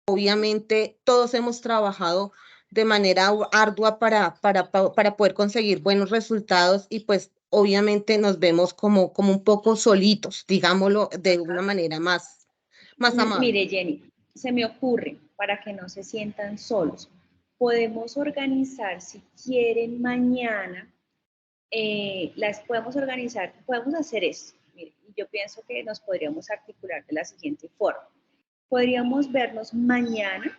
obviamente todos hemos trabajado de manera ardua para poder conseguir buenos resultados y pues obviamente nos vemos como un poco solitos, digámoslo de una manera más amable. Mire, Jenny, se me ocurre, para que no se sientan solos, podemos organizar, si quieren, mañana, las podemos organizar, podemos hacer esto. Mire, yo pienso que nos podríamos articular de la siguiente forma. Podríamos vernos mañana,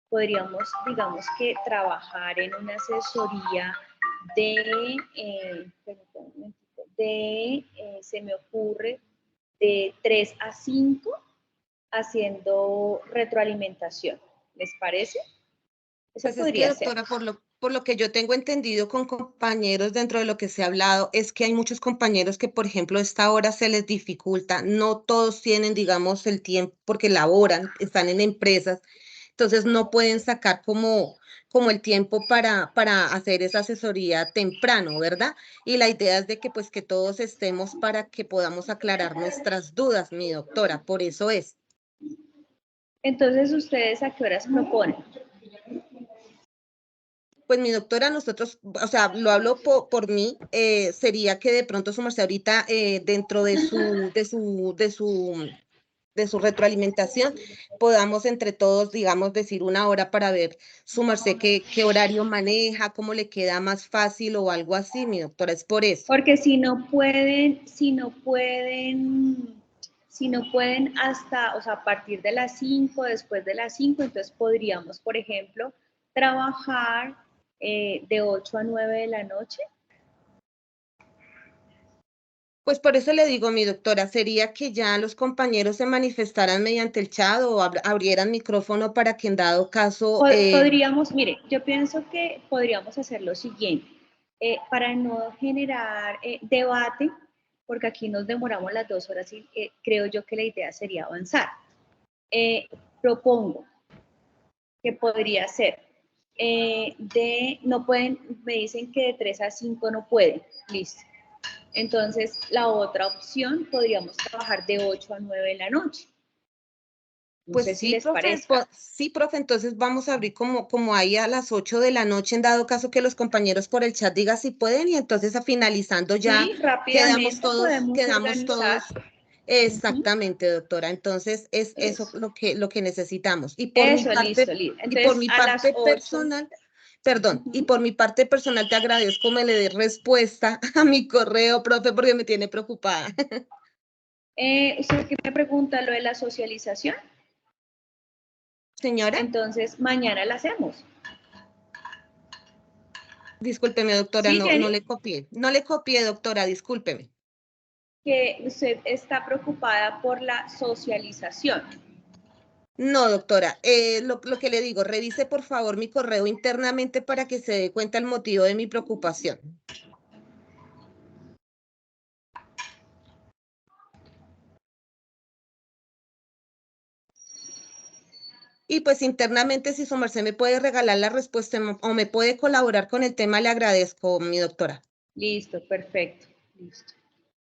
podríamos, digamos que, trabajar en una asesoría se me ocurre, de 3 a 5, haciendo retroalimentación. ¿Les parece? Eso Pues es que, podría ser. doctora, por lo que yo tengo entendido con compañeros dentro de lo que se ha hablado, es que hay muchos compañeros que, por ejemplo, esta hora se les dificulta, no todos tienen, digamos, el tiempo porque laboran, están en empresas, entonces no pueden sacar como el tiempo para hacer esa asesoría temprano, ¿verdad? Y la idea es de que pues que todos estemos para que podamos aclarar nuestras dudas, mi doctora, por eso es. Entonces, ¿ustedes a qué horas proponen? Pues mi doctora, nosotros, o sea, lo hablo por mí, sería que de pronto su merced ahorita dentro de su retroalimentación podamos entre todos, digamos, decir una hora para ver su merced qué horario maneja, cómo le queda más fácil o algo así, mi doctora, es por eso. Porque si no pueden hasta, o sea, a partir de las 5, después de las 5, entonces podríamos, por ejemplo, trabajar de 8 a 9 de la noche. Pues por eso le digo, mi doctora, sería que ya los compañeros se manifestaran mediante el chat o abrieran micrófono para que en dado caso, Podríamos, mire, yo pienso que podríamos hacer lo siguiente, para no generar debate, porque aquí nos demoramos las 2 horas y creo yo que la idea sería avanzar. Propongo que podría ser no pueden, me dicen que de 3 a 5 no pueden, listo. Entonces, la otra opción podríamos trabajar de 8 a 9 de la noche. No pues sé si sí, les profe, parezca. sí, profe, entonces vamos a abrir como ahí a las 8 de la noche, en dado caso que los compañeros por el chat digan si pueden, y entonces finalizando ya Sí, rápidamente podemos quedamos organizar. todos, Ujú. exactamente, doctora. Entonces es eso Eso, lo que necesitamos. eso, listo, listo. Y por Entonces, mi a las parte 8. personal, perdón, y Ujú. por mi parte personal te agradezco me le dé respuesta a mi correo, profe, porque me tiene preocupada. Usted que me pregunta lo de la socialización, Señora, entonces mañana la hacemos. discúlpeme, doctora, ¿Sí, no Jenny? le copié, doctora, discúlpeme. Que usted está preocupada por la socialización. No, doctora, lo que le digo, revise por favor mi correo internamente para que se dé cuenta el motivo de mi preocupación. Y pues internamente, si su merced me puede regalar la respuesta o me puede colaborar con el tema, le agradezco, mi doctora. Listo, perfecto. Listo.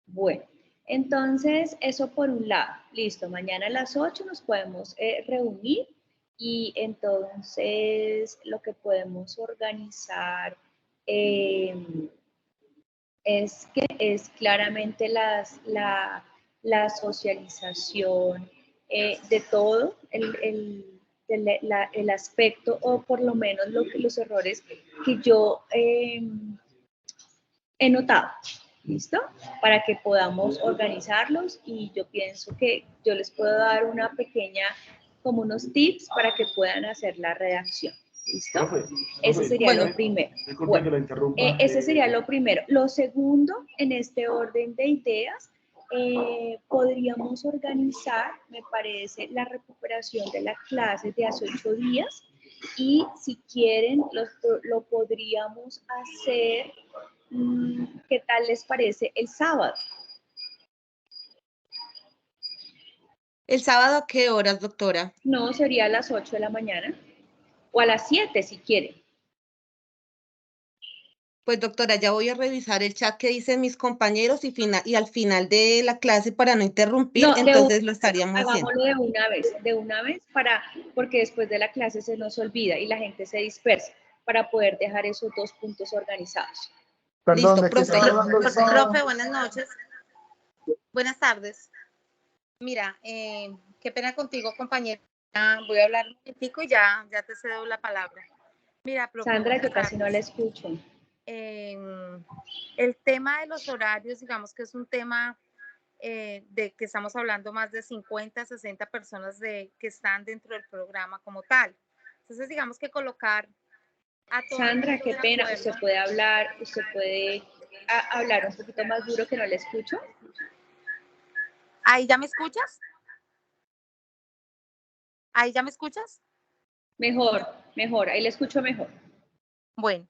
Bueno, entonces eso por un lado. Listo, mañana a las 8 nos podemos reunir y entonces lo que podemos organizar eh, es claramente la socialización de todo, el aspecto o por lo menos los errores que yo he notado. ¿Listo? Para que podamos organizarlos y yo pienso que yo les puedo dar una pequeña, como unos tips para que puedan hacer la redacción. ¿Listo? Ese sería Bueno, lo primero. Bueno, ese sería lo primero. Lo segundo, en este orden de ideas, podríamos organizar, me parece, la recuperación de las clases de hace 8 días y si quieren lo podríamos hacer. ¿Qué tal les parece el sábado? ¿el sábado a qué horas, doctora? No, sería a las 8 de la mañana o a las 7 si quieren. Pues doctora, ya voy a revisar el chat que dicen mis compañeros y al final de la clase para no interrumpir, No, entonces lo estaríamos haciendo. hagámoslo de una vez, porque después de la clase se nos olvida y la gente se dispersa para poder dejar esos 2 puntos organizados. Perdón, Listo, ¿de qué profe. están hablando el sábado? Profe, buenas noches. Buenas tardes. Mira, qué pena contigo, compañera. Voy a hablar un momentico y ya te cedo la palabra. Mira, profe, Sandra, buenas yo casi no la tardes. escucho. El tema de los horarios, digamos que es un tema de que estamos hablando más de 50, 60 personas que están dentro del programa como tal. Entonces, digamos que colocar a todo el Sandra, mundo qué de pena, acuerdo. usted puede hablar un poquito más duro que no le escucho. ¿Ahí ya me escuchas? ¿Ahí ya me escuchas? Mejor, ahí le escucho mejor. Bueno,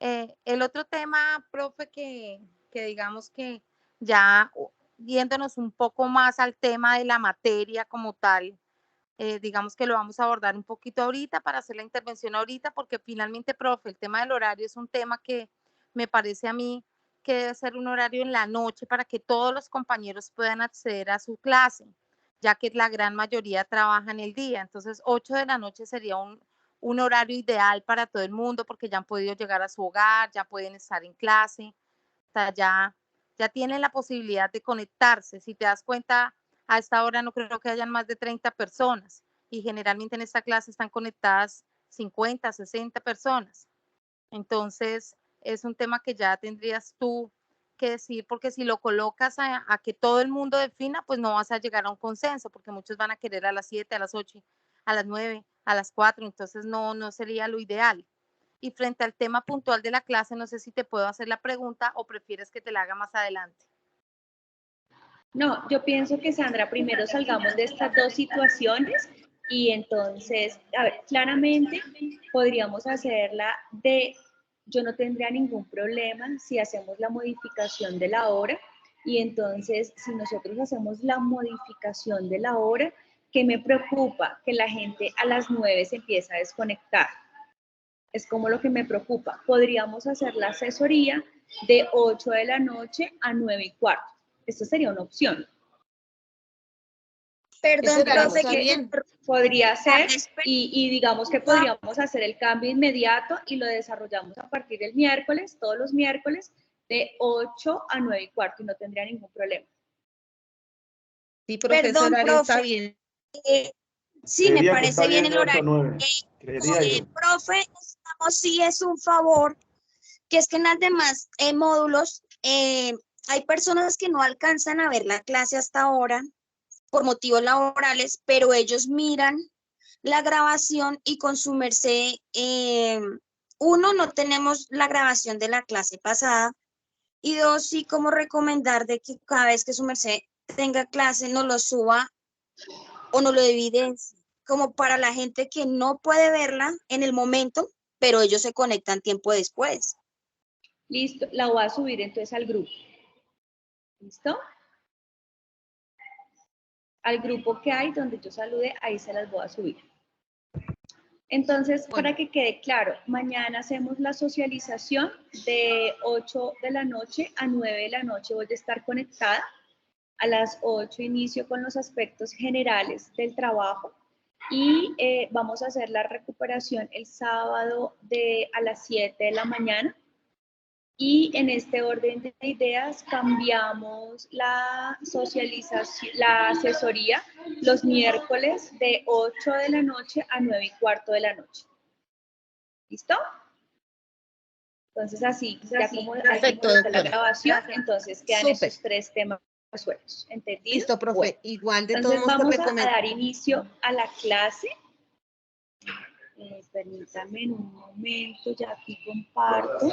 el otro tema, profe, que digamos que ya yéndonos un poco más al tema de la materia como tal, digamos que lo vamos a abordar un poquito ahorita para hacer la intervención ahorita, porque finalmente, profe, el tema del horario es un tema que me parece a mí que debe ser un horario en la noche para que todos los compañeros puedan acceder a su clase, ya que la gran mayoría trabaja en el día. Entonces, 8 de la noche sería un horario ideal para todo el mundo porque ya han podido llegar a su hogar, ya pueden estar en clase, o sea, ya tienen la posibilidad de conectarse. Si te das cuenta, a esta hora no creo que hayan más de 30 personas y generalmente en esta clase están conectadas 50, 60 personas. Entonces, es un tema que ya tendrías tú que decir, porque si lo colocas a que todo el mundo defina, pues no vas a llegar a un consenso, porque muchos van a querer a las 7, a las 8, a las 9, a las 4, entonces no sería lo ideal. Y frente al tema puntual de la clase, no sé si te puedo hacer la pregunta o prefieres que te la haga más adelante. No, yo pienso que Sandra, primero salgamos de estas 2 situaciones y entonces, a ver, claramente podríamos hacerla yo no tendría ningún problema si hacemos la modificación de la hora y entonces si nosotros hacemos la modificación de la hora, ¿qué me preocupa? Que la gente a las 9 se empieza a desconectar. Es como lo que me preocupa. Podríamos hacer la asesoría de 8 de la noche a 9:15. Esto sería una opción. Ese Perdón, horario profe, está que bien. Podría ser, pero y digamos que podríamos hacer el cambio inmediato y lo desarrollamos a partir del miércoles, todos los miércoles, de 8 a 9:15 y no tendría ningún problema. Sí, profe, ese horario está profe, bien. sí, me Creería que parece está bien bien el de 8 a horario. 9. Creería yo. Profe, necesitamos sí es un favor, que es que en las demás módulos hay personas que no alcanzan a ver la clase hasta ahora por motivos laborales, pero ellos miran la grabación y con su merced, uno, no tenemos la grabación de la clase pasada y dos, sí como recomendar de que cada vez que su merced tenga clase no lo suba o no lo evidencie, como para la gente que no puede verla en el momento, pero ellos se conectan tiempo después. Listo, la voy a subir entonces al grupo. ¿Listo? Al grupo que hay donde yo salude, ahí se las voy a subir. Entonces, Bueno. para que quede claro, mañana hacemos la socialización de 8 de la noche a 9 de la noche. Voy a estar conectada. A las 8 inicio con los aspectos generales del trabajo y vamos a hacer la recuperación el sábado a las 7 de la mañana. Y en este orden de ideas cambiamos la socialización, la asesoría los miércoles de 8 de la noche a 9:15 de la noche. ¿Listo? Entonces así, ya como Perfecto, está la doctora. grabación, entonces quedan Súper. esos 3 temas resueltos. ¿Entendido? Listo, profe. Bueno, Igual de todos entonces modos te vamos a recomiendo. dar inicio a la clase. Permítame un momento, ya aquí comparto.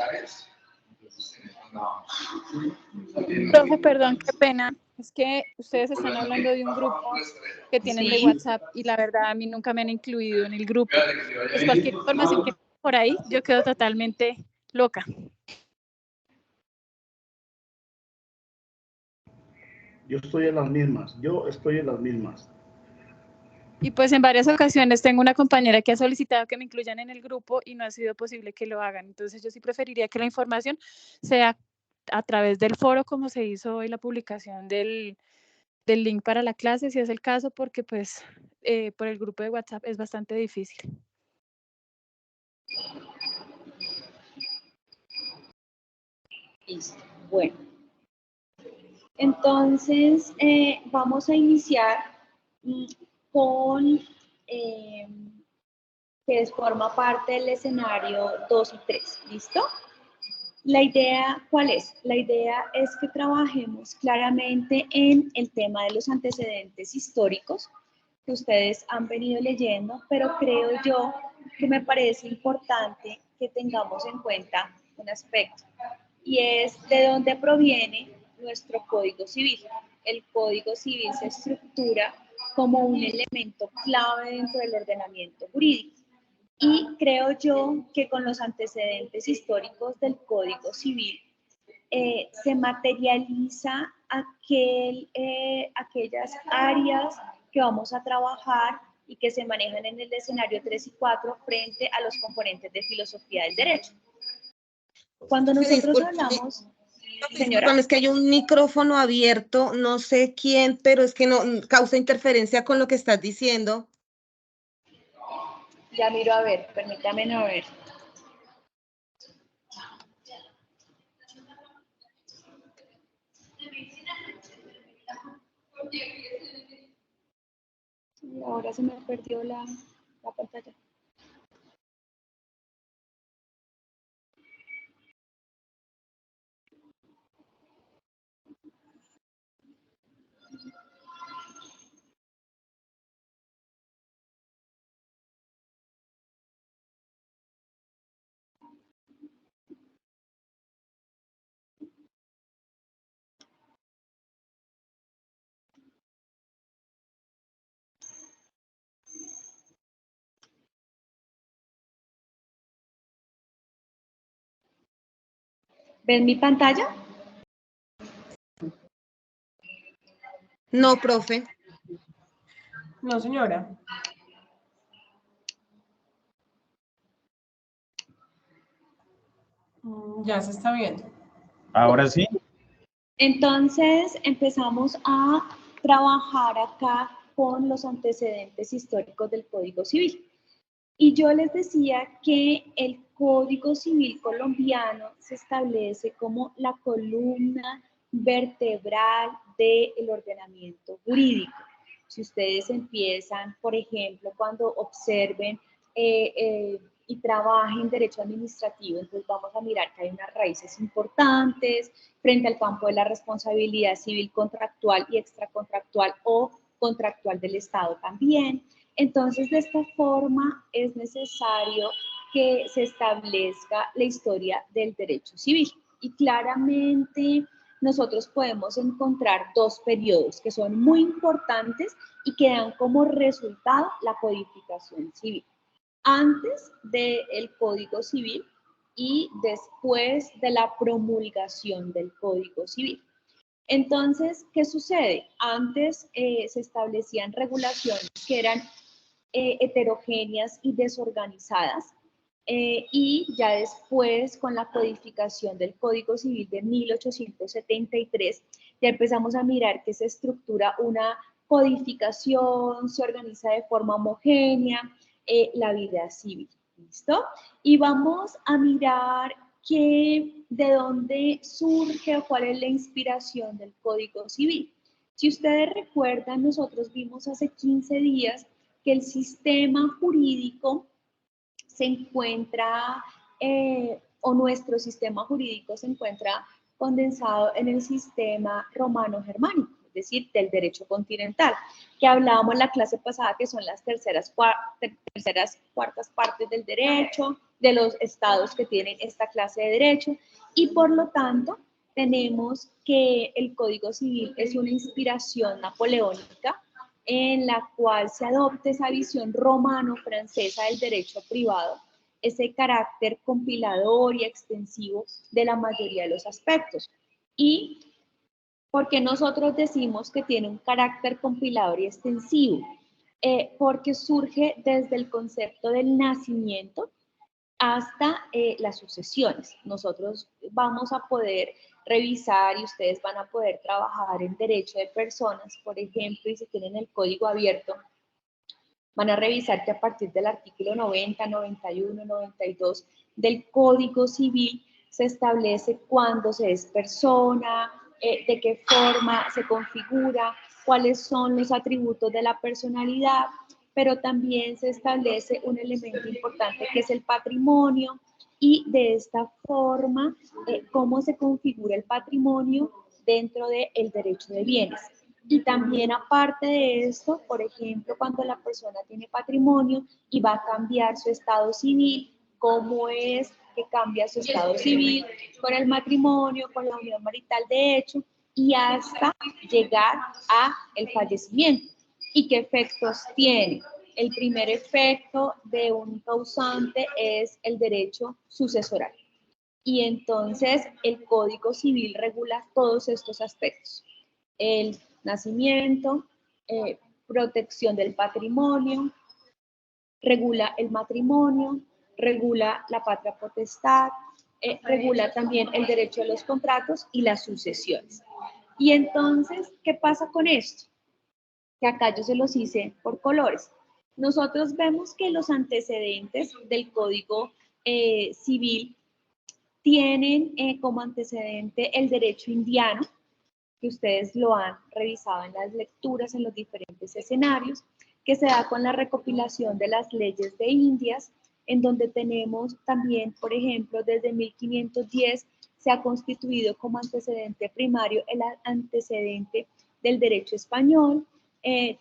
Profe, perdón, qué pena. Es que ustedes están hablando de un grupo que tienen de Sí. WhatsApp y la verdad a mí nunca me han incluido en el grupo. Pues cualquier información que por ahí, yo quedo totalmente loca. Yo estoy en las mismas. Y pues en varias ocasiones tengo una compañera que ha solicitado que me incluyan en el grupo y no ha sido posible que lo hagan. Entonces yo sí preferiría que la información sea a través del foro, como se hizo hoy la publicación del link para la clase, si es el caso, porque pues por el grupo de WhatsApp es bastante difícil. Listo. Bueno. Entonces, vamos a iniciar con que forma parte del escenario 2 y 3. ¿Listo? La idea, ¿cuál es? La idea es que trabajemos claramente en el tema de los antecedentes históricos que ustedes han venido leyendo, pero creo yo que me parece importante que tengamos en cuenta un aspecto, y es de dónde proviene nuestro Código Civil. El Código Civil se estructura como un elemento clave dentro del ordenamiento jurídico. Y creo yo que con los antecedentes históricos del Código Civil se materializa aquellas áreas que vamos a trabajar y que se manejan en el escenario 3 y 4 frente a los componentes de filosofía del derecho. Cuando nosotros hablamos... Señora. Es que hay un micrófono abierto, no sé quién, pero es que no causa interferencia con lo que estás diciendo. Ya miro a ver, permítame a ver. Y ahora se me perdió la pantalla. ¿Ven mi pantalla? No, profe. No, señora. Ya se está viendo. Ahora sí. Entonces empezamos a trabajar acá con los antecedentes históricos del Código Civil. Y yo les decía que el Código Civil colombiano se establece como la columna vertebral del ordenamiento jurídico. Si ustedes empiezan, por ejemplo, cuando observen y trabajen derecho administrativo, entonces vamos a mirar que hay unas raíces importantes frente al campo de la responsabilidad civil contractual y extracontractual o contractual del Estado también. Entonces, de esta forma es necesario que se establezca la historia del derecho civil. Y claramente nosotros podemos encontrar dos periodos que son muy importantes y que dan como resultado la codificación civil. Antes del Código Civil y después de la promulgación del Código Civil. Entonces, ¿qué sucede? Antes se establecían regulaciones que eran heterogéneas y desorganizadas, y ya después con la codificación del Código Civil de 1873 ya empezamos a mirar que se estructura una codificación, se organiza de forma homogénea la vida civil. ¿Listo? Y vamos a mirar de dónde surge o cuál es la inspiración del Código Civil. Si ustedes recuerdan, nosotros vimos hace 15 días que el sistema jurídico se encuentra, o nuestro sistema jurídico se encuentra condensado en el sistema romano-germánico, es decir, del derecho continental, que hablábamos en la clase pasada, que son las terceras, cuartas partes del derecho, de los estados que tienen esta clase de derecho, y por lo tanto tenemos que el Código Civil es una inspiración napoleónica en la cual se adopta esa visión romano-francesa del derecho privado, ese carácter compilador y extensivo de la mayoría de los aspectos. Y porque nosotros decimos que tiene un carácter compilador y extensivo, porque surge desde el concepto del nacimiento hasta las sucesiones. Nosotros vamos a poder revisar y ustedes van a poder trabajar en derecho de personas, por ejemplo, y si tienen el código abierto, van a revisar que a partir del artículo 90, 91, 92 del Código Civil se establece cuándo se es persona, de qué forma se configura, cuáles son los atributos de la personalidad, pero también se establece un elemento importante que es el patrimonio, y de esta forma, cómo se configura el patrimonio dentro del derecho de bienes. Y también aparte de esto, por ejemplo, cuando la persona tiene patrimonio y va a cambiar su estado civil, cómo es que cambia su estado civil con el matrimonio, con la unión marital de hecho, y hasta llegar a el fallecimiento. ¿Y qué efectos tiene? El primer efecto de un causante es el derecho sucesoral. Y entonces el Código Civil regula todos estos aspectos. El nacimiento, protección del patrimonio, regula el matrimonio, regula la patria potestad, regula también el derecho a los contratos y las sucesiones. Y entonces, ¿qué pasa con esto? Que acá yo se los hice por colores. Nosotros vemos que los antecedentes del Código Civil tienen como antecedente el derecho indiano, que ustedes lo han revisado en las lecturas, en los diferentes escenarios, que se da con la recopilación de las leyes de Indias, en donde tenemos también, por ejemplo, desde 1510 se ha constituido como antecedente primario el antecedente del derecho español.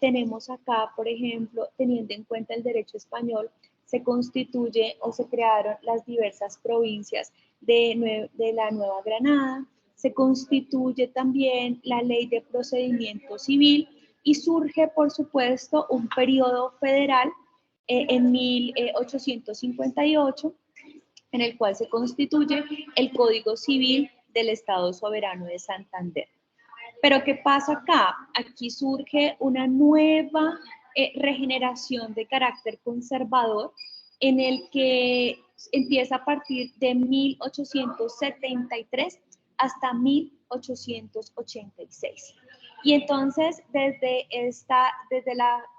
Tenemos acá, por ejemplo, teniendo en cuenta el derecho español, se constituye o se crearon las diversas provincias de la Nueva Granada, se constituye también la ley de procedimiento civil y surge, por supuesto, un periodo federal en 1858, en el cual se constituye el Código Civil del Estado Soberano de Santander. Pero ¿qué pasa acá? Aquí surge una nueva regeneración de carácter conservador en el que empieza a partir de 1873 hasta 1886. Y entonces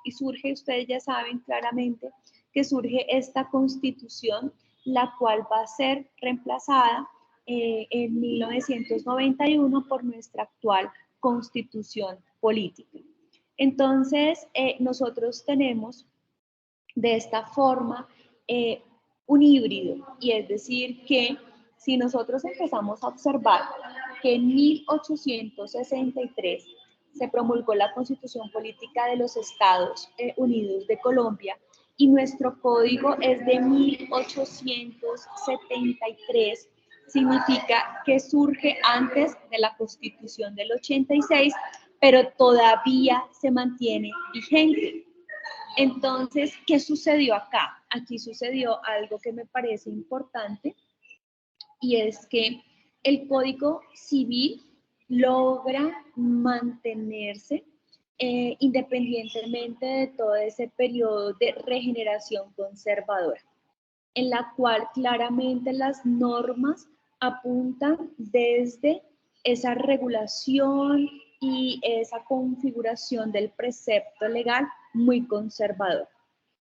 y surge, ustedes ya saben claramente que surge esta constitución, la cual va a ser reemplazada en 1991 por nuestra actual constitución política. Entonces, nosotros tenemos de esta forma un híbrido, y es decir que si nosotros empezamos a observar que en 1863 se promulgó la Constitución Política de los Estados Unidos de Colombia y nuestro código es de 1873, significa que surge antes de la Constitución del 86, pero todavía se mantiene vigente. Entonces, ¿qué sucedió acá? Aquí sucedió algo que me parece importante, y es que el Código Civil logra mantenerse independientemente de todo ese periodo de regeneración conservadora, en la cual claramente las normas apuntan desde esa regulación y esa configuración del precepto legal muy conservador.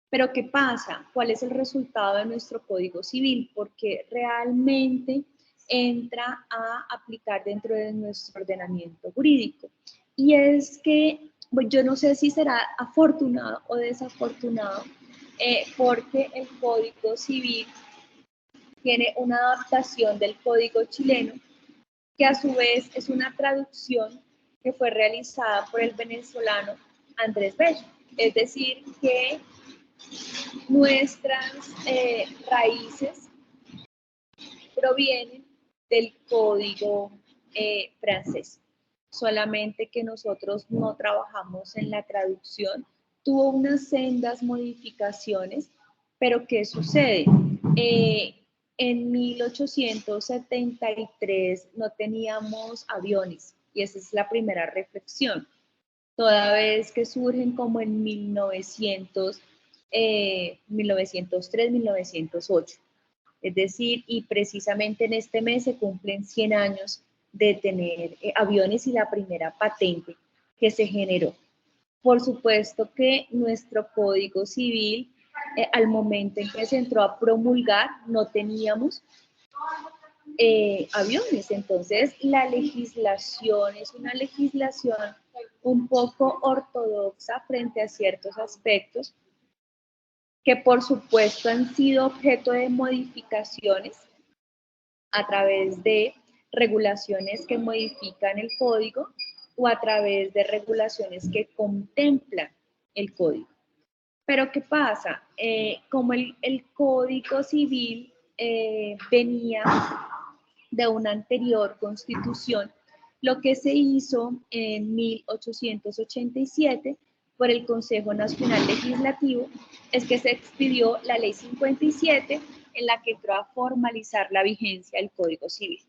Pero ¿qué pasa? ¿Cuál es el resultado de nuestro Código Civil? Porque realmente entra a aplicar dentro de nuestro ordenamiento jurídico. Y es que, pues, yo no sé si será afortunado o desafortunado, porque el Código Civil tiene una adaptación del Código chileno, que a su vez es una traducción que fue realizada por el venezolano Andrés Bello. Es decir, que nuestras raíces provienen del código francés, solamente que nosotros no trabajamos en la traducción. Tuvo unas sendas modificaciones, pero ¿qué sucede? En 1873 no teníamos aviones, y esa es la primera reflexión. toda vez que surgen como en 1903, 1908. Es decir, y precisamente en este mes se cumplen 100 años de tener aviones y la primera patente que se generó. Por supuesto que nuestro Código Civil, al momento en que se entró a promulgar, no teníamos aviones. Entonces, la legislación es una legislación un poco ortodoxa frente a ciertos aspectos que por supuesto han sido objeto de modificaciones a través de regulaciones que modifican el código o a través de regulaciones que contemplan el código. Pero ¿qué pasa? Como el Código Civil venía de una anterior constitución, lo que se hizo en 1887 por el Consejo Nacional Legislativo es que se expidió la Ley 57 en la que entró a formalizar la vigencia del Código Civil.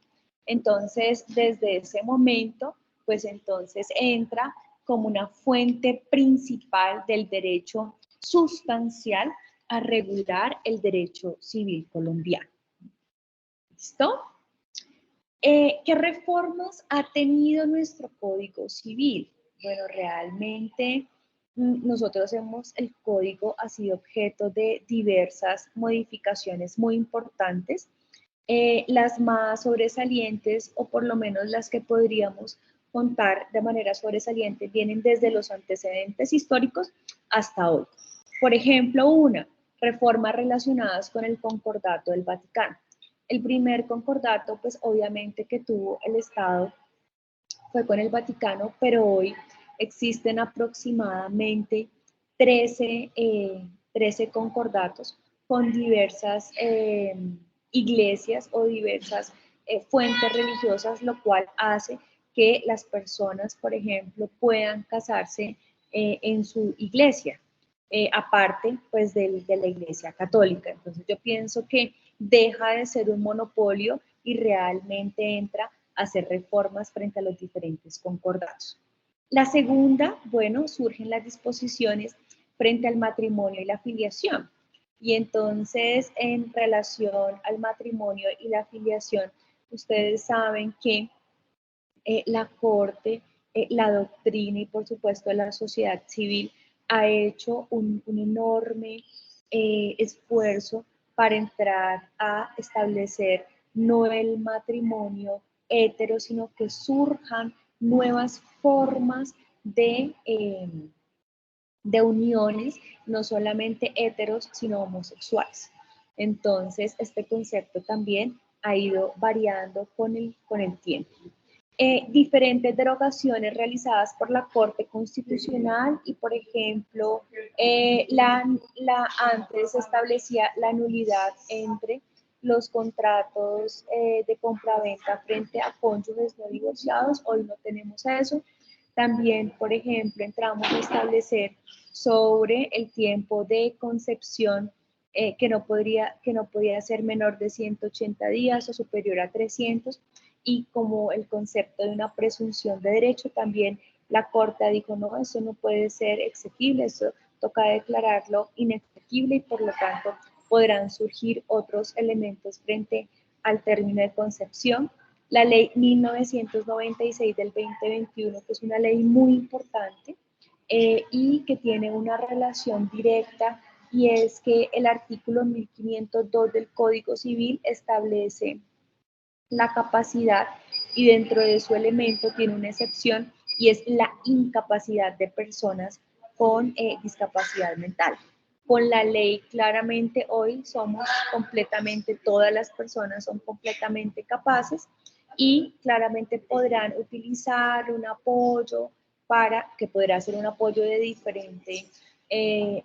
Entonces, desde ese momento, pues entonces entra como una fuente principal del derecho sustancial a regular el derecho civil colombiano. ¿Listo? ¿Qué reformas ha tenido nuestro Código Civil? Bueno, realmente nosotros el código ha sido objeto de diversas modificaciones muy importantes. Las más sobresalientes, o por lo menos las que podríamos contar de manera sobresaliente, vienen desde los antecedentes históricos hasta hoy. Por ejemplo, reformas relacionadas con el Concordato del Vaticano. El primer concordato, pues obviamente que tuvo el Estado fue con el Vaticano, pero hoy existen aproximadamente 13 concordatos con diversas iglesias o diversas fuentes religiosas, lo cual hace que las personas, por ejemplo, puedan casarse en su iglesia, aparte pues de la iglesia católica. Entonces yo pienso que deja de ser un monopolio y realmente entra a hacer reformas frente a los diferentes concordatos. La segunda, bueno, surgen las disposiciones frente al matrimonio y la filiación. Y entonces, en relación al matrimonio y la filiación, ustedes saben que la Corte, la doctrina y por supuesto la sociedad civil ha hecho un enorme esfuerzo para entrar a establecer no el matrimonio hetero, sino que surjan nuevas formas de uniones, no solamente heteros, sino homosexuales. Entonces, este concepto también ha ido variando con el tiempo. Diferentes derogaciones realizadas por la Corte Constitucional y, por ejemplo, antes se establecía la nulidad entre los contratos de compraventa frente a cónyuges no divorciados. Hoy no tenemos eso. También, por ejemplo, entramos a establecer sobre el tiempo de concepción que no podía ser menor de 180 días o superior a 300, y como el concepto de una presunción de derecho, también la Corte dijo, no, eso no puede ser exequible, eso toca declararlo inexequible y por lo tanto podrán surgir otros elementos frente al término de concepción. La ley 1996 del 2021, que es una ley muy importante y que tiene una relación directa, y es que el artículo 1502 del Código Civil establece la capacidad y dentro de su elemento tiene una excepción y es la incapacidad de personas con discapacidad mental. Con la ley claramente hoy somos completamente, todas las personas son completamente capaces y claramente podrán utilizar un apoyo que podrá ser un apoyo de diferente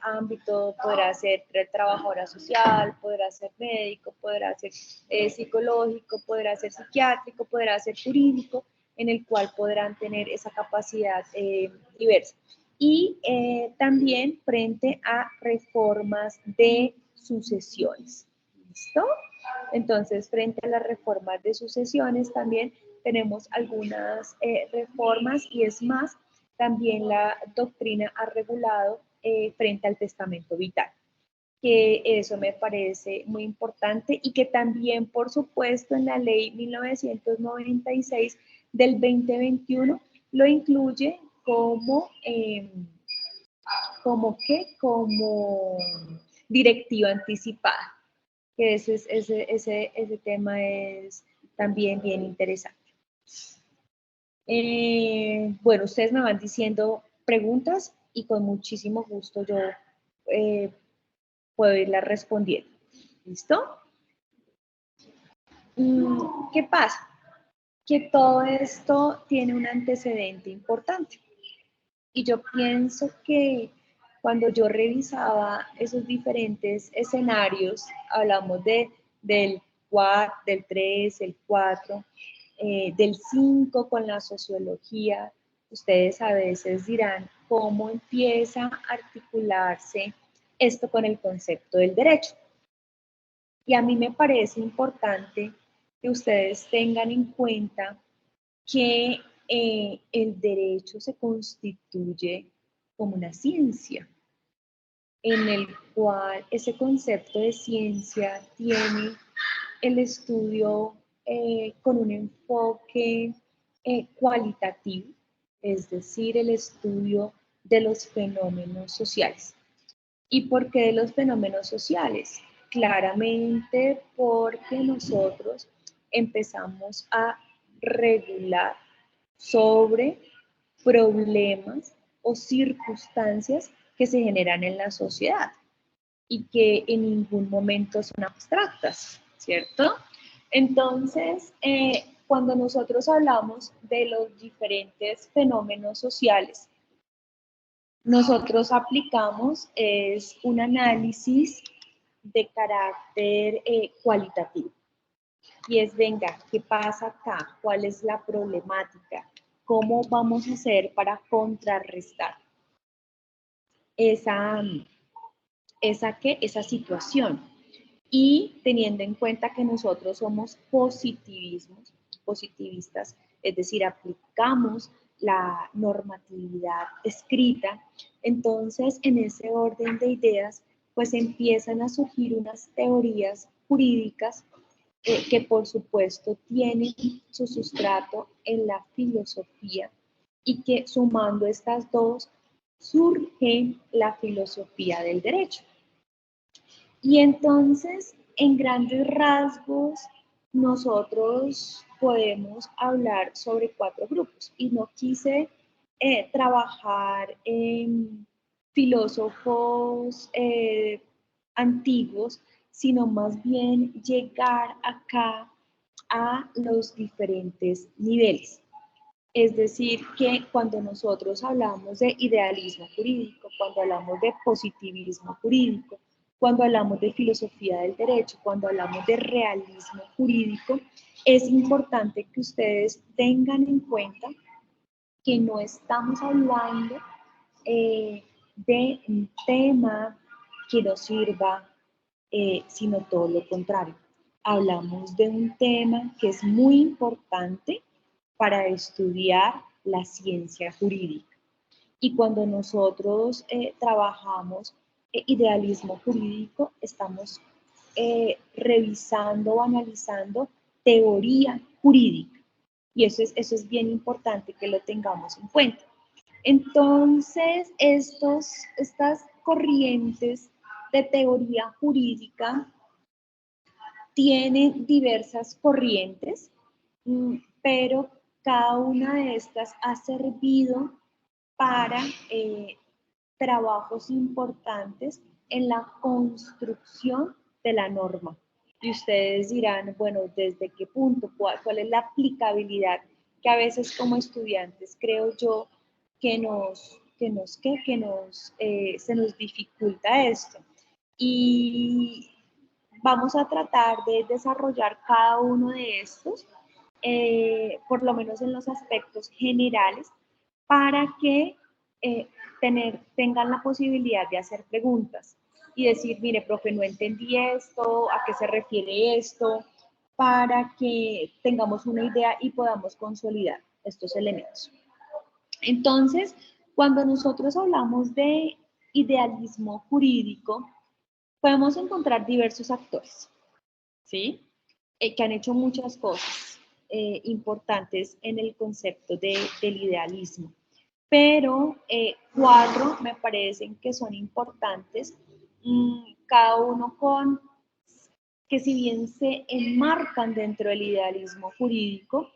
ámbito, podrá ser trabajadora social, podrá ser médico, podrá ser psicológico, podrá ser psiquiátrico, podrá ser jurídico, en el cual podrán tener esa capacidad diversa. Y también frente a reformas de sucesiones. ¿Listo? Entonces, frente a las reformas de sucesiones también tenemos algunas reformas, y es más, también la doctrina ha regulado frente al testamento vital, que eso me parece muy importante y que también, por supuesto, en la ley 1996 del 2021 lo incluye como, como directiva anticipada, que ese tema es también bien interesante. Bueno, ustedes me van diciendo preguntas y con muchísimo gusto yo puedo irlas respondiendo. ¿Listo? ¿Qué pasa? Que todo esto tiene un antecedente importante. Y yo pienso que cuando yo revisaba esos diferentes escenarios, hablamos del 4, del 3, el 4, del 5 con la sociología, ustedes a veces dirán cómo empieza a articularse esto con el concepto del derecho. Y a mí me parece importante que ustedes tengan en cuenta que el derecho se constituye como una ciencia, en el cual ese concepto de ciencia tiene el estudio con un enfoque cualitativo, es decir, el estudio de los fenómenos sociales. ¿Y por qué de los fenómenos sociales? Claramente porque nosotros empezamos a regular sobre problemas o circunstancias que se generan en la sociedad y que en ningún momento son abstractas, ¿cierto? Entonces, cuando nosotros hablamos de los diferentes fenómenos sociales, nosotros aplicamos es un análisis de carácter cualitativo. Y es, venga, ¿qué pasa acá? ¿Cuál es la problemática? ¿Cómo vamos a hacer para contrarrestar esa situación? Y teniendo en cuenta que nosotros somos positivistas, es decir, aplicamos la normatividad escrita, entonces en ese orden de ideas, pues empiezan a surgir unas teorías jurídicas que por supuesto tienen su sustrato en la filosofía y que sumando estas dos surge la filosofía del derecho. Y entonces, en grandes rasgos, nosotros podemos hablar sobre 4 grupos y no quise trabajar en filósofos antiguos, sino más bien llegar acá a los diferentes niveles. Es decir, que cuando nosotros hablamos de idealismo jurídico, cuando hablamos de positivismo jurídico, cuando hablamos de filosofía del derecho, cuando hablamos de realismo jurídico, es importante que ustedes tengan en cuenta que no estamos hablando de un tema que nos sirva, sino todo lo contrario. Hablamos de un tema que es muy importante para estudiar la ciencia jurídica. Y cuando nosotros trabajamos idealismo jurídico, estamos revisando o analizando teoría jurídica. Y eso es bien importante que lo tengamos en cuenta. Entonces, estas corrientes de teoría jurídica tienen diversas corrientes, pero cada una de estas ha servido para trabajos importantes en la construcción de la norma. Y ustedes dirán, bueno, ¿desde qué punto? ¿Cuál es la aplicabilidad? Que a veces como estudiantes creo yo que se nos dificulta esto. Y vamos a tratar de desarrollar cada uno de estos, por lo menos en los aspectos generales, para que tengan la posibilidad de hacer preguntas y decir, mire, profe, no entendí esto, ¿a qué se refiere esto? Para que tengamos una idea y podamos consolidar estos elementos. Entonces, cuando nosotros hablamos de idealismo jurídico, podemos encontrar diversos actores, ¿sí? Que han hecho muchas cosas importantes en el concepto del idealismo. Pero 4 me parecen que son importantes, cada uno con que si bien se enmarcan dentro del idealismo jurídico,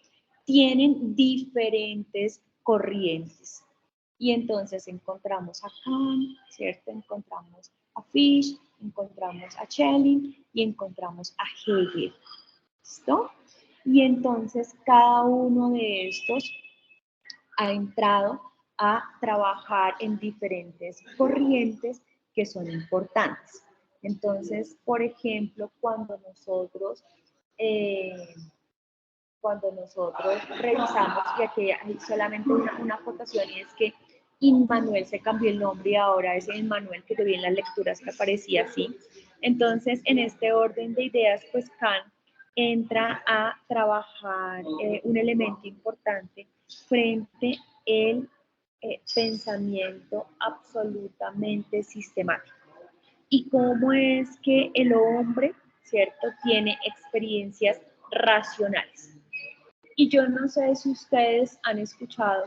tienen diferentes corrientes. Y entonces encontramos a Kant, ¿cierto? Encontramos a Fichte, encontramos a Schelling y encontramos a Hegel. ¿Listo? Y entonces cada uno de estos ha entrado a trabajar en diferentes corrientes que son importantes. Entonces, por ejemplo, cuando nosotros revisamos, y aquí hay solamente una acotación, y es que Immanuel se cambió el nombre y ahora es Immanuel, que te vi en las lecturas que aparecía así. Entonces, en este orden de ideas, pues Kant entra a trabajar un elemento importante frente al pensamiento absolutamente sistemático. Y cómo es que el hombre, ¿cierto?, tiene experiencias racionales. Y yo no sé si ustedes han escuchado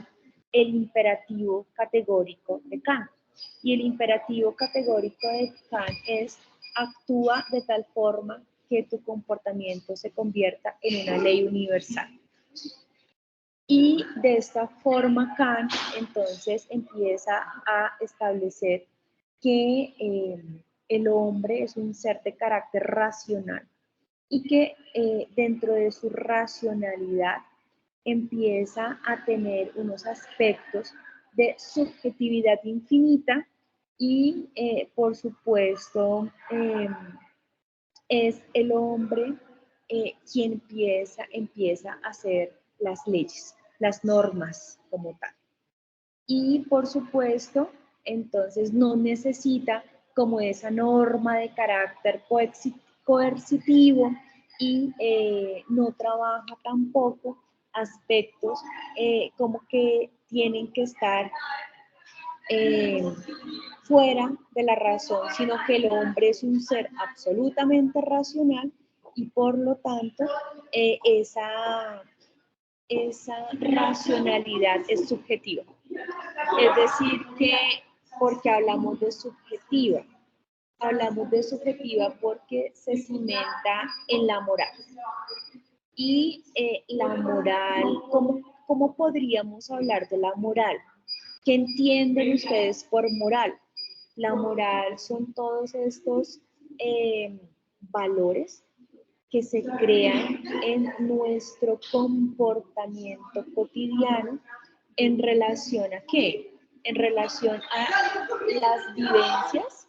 el imperativo categórico de Kant. Y el imperativo categórico de Kant es: actúa de tal forma que tu comportamiento se convierta en una ley universal. Y de esta forma Kant entonces empieza a establecer que el hombre es un ser de carácter racional y que dentro de su racionalidad empieza a tener unos aspectos de subjetividad infinita y por supuesto es el hombre quien empieza a hacer las leyes, las normas como tal. Y por supuesto, entonces no necesita como esa norma de carácter coercitivo y no trabaja tampoco aspectos como que tienen que estar fuera de la razón, sino que el hombre es un ser absolutamente racional y por lo tanto esa racionalidad es subjetiva. Es decir, que porque hablamos de subjetiva porque se cimenta en la moral. Y la moral, ¿cómo podríamos hablar de la moral? ¿Qué entienden ustedes por moral? La moral son todos estos valores que se crean en nuestro comportamiento cotidiano en relación a ¿qué? En relación a las vivencias,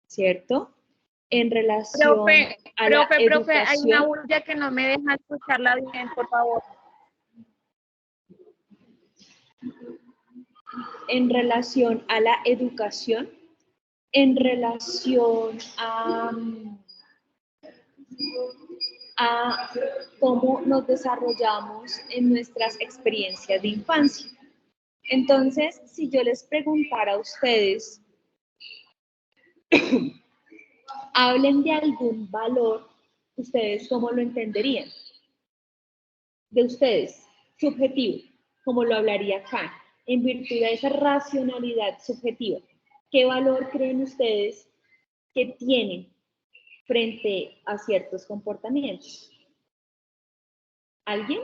¿cierto? En relación a la educación. Profe, hay una bulla que no me deja escucharla bien, por favor. En relación a la educación, en relación a cómo nos desarrollamos en nuestras experiencias de infancia. Entonces, si yo les preguntara a ustedes, hablen de algún valor, ¿ustedes cómo lo entenderían? De ustedes, subjetivo, como lo hablaría Kant, en virtud de esa racionalidad subjetiva. ¿Qué valor creen ustedes que tienen frente a ciertos comportamientos? ¿Alguien?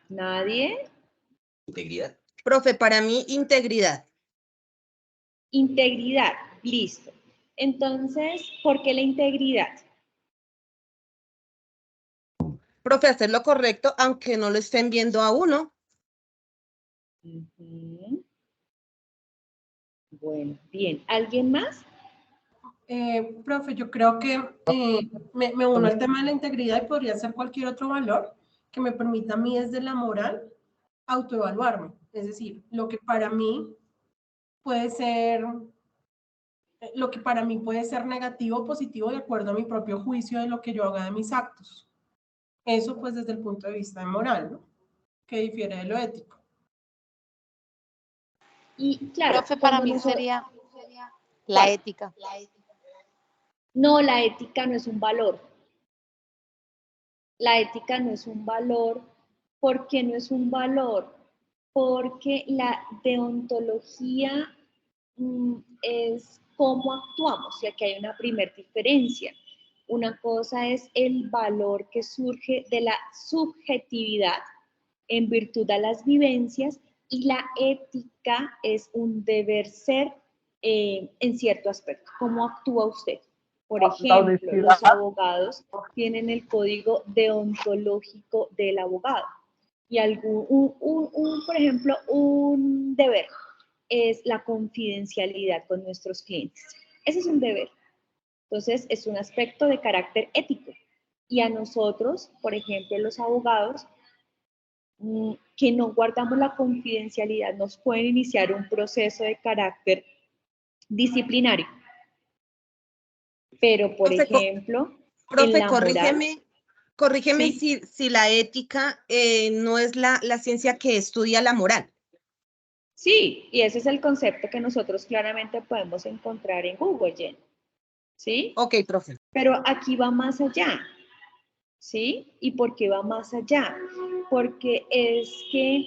¿Nadie? Integridad. Profe, para mí, integridad. Integridad, listo. Entonces, ¿por qué la integridad? Profe, hacer lo correcto aunque no lo estén viendo a uno. Bueno, bien. ¿Alguien más? Profe, yo creo que me uno al tema de la integridad y podría ser cualquier otro valor que me permita a mí desde la moral autoevaluarme. Es decir, lo que para mí puede ser negativo o positivo de acuerdo a mi propio juicio de lo que yo haga de mis actos. Eso pues desde el punto de vista moral, ¿no? Que difiere de lo ético. Y claro, Profe, para mí sería la ¿Cuál? ética. No, la ética no es un valor. La ética no es un valor. ¿Por qué no es un valor? Porque la deontología es cómo actuamos, y aquí hay una primera diferencia. Una cosa es el valor que surge de la subjetividad en virtud a las vivencias, y la ética es un deber ser en cierto aspecto. ¿Cómo actúa usted? Por ejemplo, los abogados tienen el código deontológico del abogado y por ejemplo, un deber es la confidencialidad con nuestros clientes. Ese es un deber. Entonces, es un aspecto de carácter ético. Y a nosotros, por ejemplo, los abogados, que no guardamos la confidencialidad, nos pueden iniciar un proceso de carácter disciplinario. Pero, por Profe, ejemplo, en profe, la moral, corrígeme ¿sí? si la ética no es la ciencia que estudia la moral. Sí, y ese es el concepto que nosotros claramente podemos encontrar en Google, Jen. ¿Sí? Ok, profe. Pero aquí va más allá. ¿Sí? ¿Y por qué va más allá? Porque es que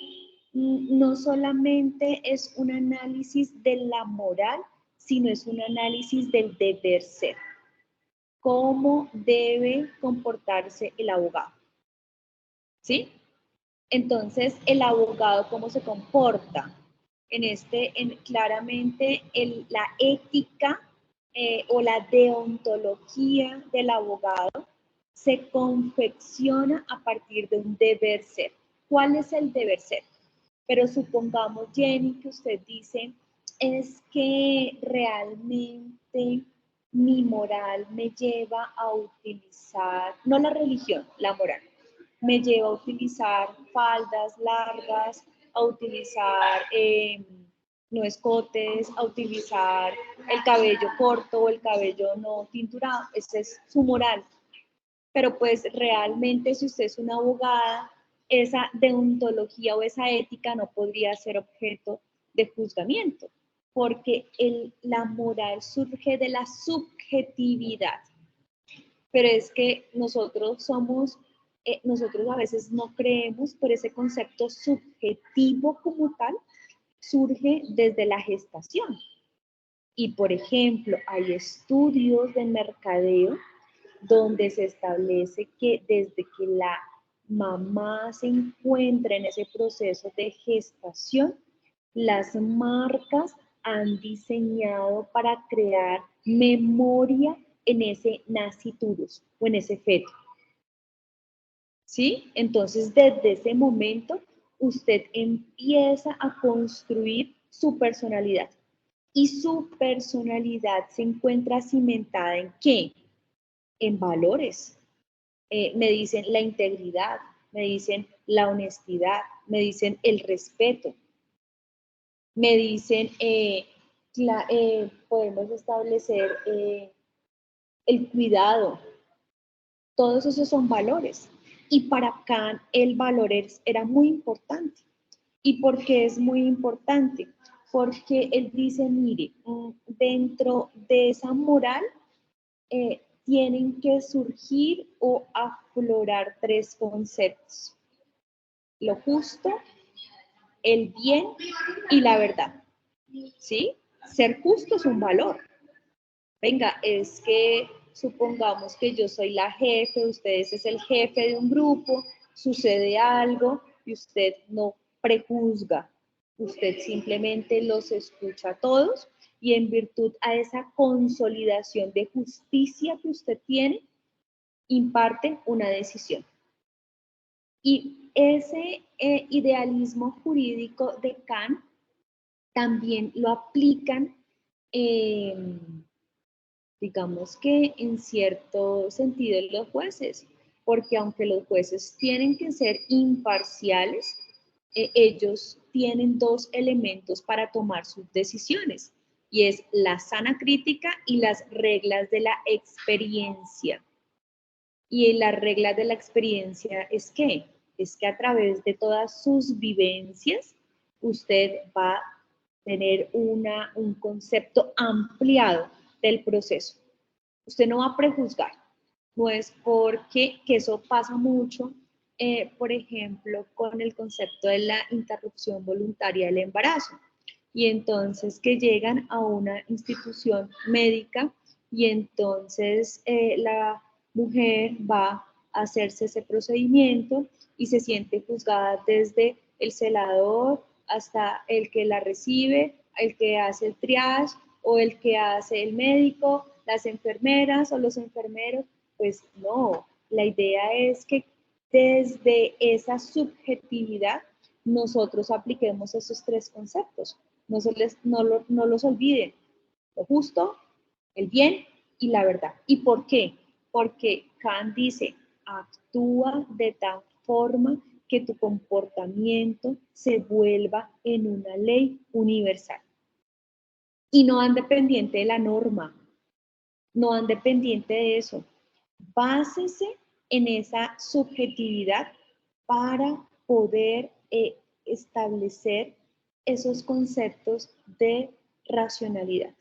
no solamente es un análisis de la moral, sino es un análisis del deber ser. ¿Cómo debe comportarse el abogado? ¿Sí? Entonces, el abogado, ¿cómo se comporta? Claramente la ética o la deontología del abogado se confecciona a partir de un deber ser. ¿Cuál es el deber ser? Pero supongamos, Jenny, que usted dice, es que realmente mi moral me lleva a utilizar, no la religión, la moral, me lleva a utilizar faldas largas, a utilizar no escotes, a utilizar el cabello corto o el cabello no tinturado. Esa es su moral. Pero pues realmente si usted es una abogada, esa deontología o esa ética no podría ser objeto de juzgamiento, porque la moral surge de la subjetividad. Pero es que nosotros a veces no creemos, pero ese concepto subjetivo como tal surge desde la gestación. Y por ejemplo, hay estudios de mercadeo donde se establece que desde que la mamá se encuentra en ese proceso de gestación, las marcas han diseñado para crear memoria en ese nasciturus o en ese feto. ¿Sí? Entonces, desde ese momento, usted empieza a construir su personalidad. Y su personalidad se encuentra cimentada ¿en qué? En valores. Me dicen la integridad, me dicen la honestidad, me dicen el respeto, me dicen, podemos establecer el cuidado. Todos esos son valores. Y para Kant el valor era muy importante. ¿Y por qué es muy importante? Porque él dice, mire, dentro de esa moral tienen que surgir o aflorar tres conceptos: lo justo, el bien y la verdad. ¿Sí? Ser justo es un valor. Venga, es que supongamos que yo soy la jefe, ustedes es el jefe de un grupo, sucede algo y usted no prejuzga, usted simplemente los escucha a todos y en virtud a esa consolidación de justicia que usted tiene, imparte una decisión. Y ese idealismo jurídico de Kant también lo aplican, digamos que en cierto sentido, los jueces, porque aunque los jueces tienen que ser imparciales, ellos tienen dos elementos para tomar sus decisiones, y es la sana crítica y las reglas de la experiencia. Y la regla de la experiencia es que a través de todas sus vivencias, usted va a tener un concepto ampliado del proceso. Usted no va a prejuzgar. No es porque, que eso pasa mucho, por ejemplo, con el concepto de la interrupción voluntaria del embarazo. Y entonces que llegan a una institución médica y entonces la mujer va a hacerse ese procedimiento y se siente juzgada desde el celador hasta el que la recibe, el que hace el triage o el que hace el médico, las enfermeras o los enfermeros. Pues no, la idea es que desde esa subjetividad nosotros apliquemos esos tres conceptos. No los olviden, lo justo, el bien y la verdad. ¿Y por qué? Porque Kant dice, actúa de tal forma que tu comportamiento se vuelva en una ley universal. Y no ande pendiente de la norma, no ande pendiente de eso. Básese en esa subjetividad para poder establecer esos conceptos de racionalidad.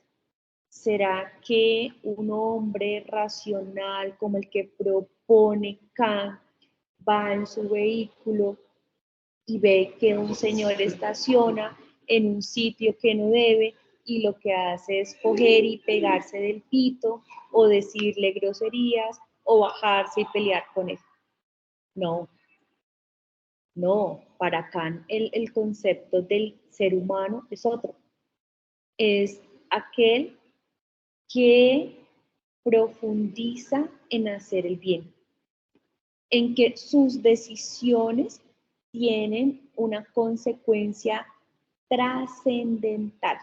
¿Será que un hombre racional como el que propone Kant va en su vehículo y ve que un señor estaciona en un sitio que no debe y lo que hace es coger y pegarse del pito o decirle groserías o bajarse y pelear con él? No, no, para Kant el concepto del ser humano es otro. Es aquel que profundiza en hacer el bien, en que sus decisiones tienen una consecuencia trascendental,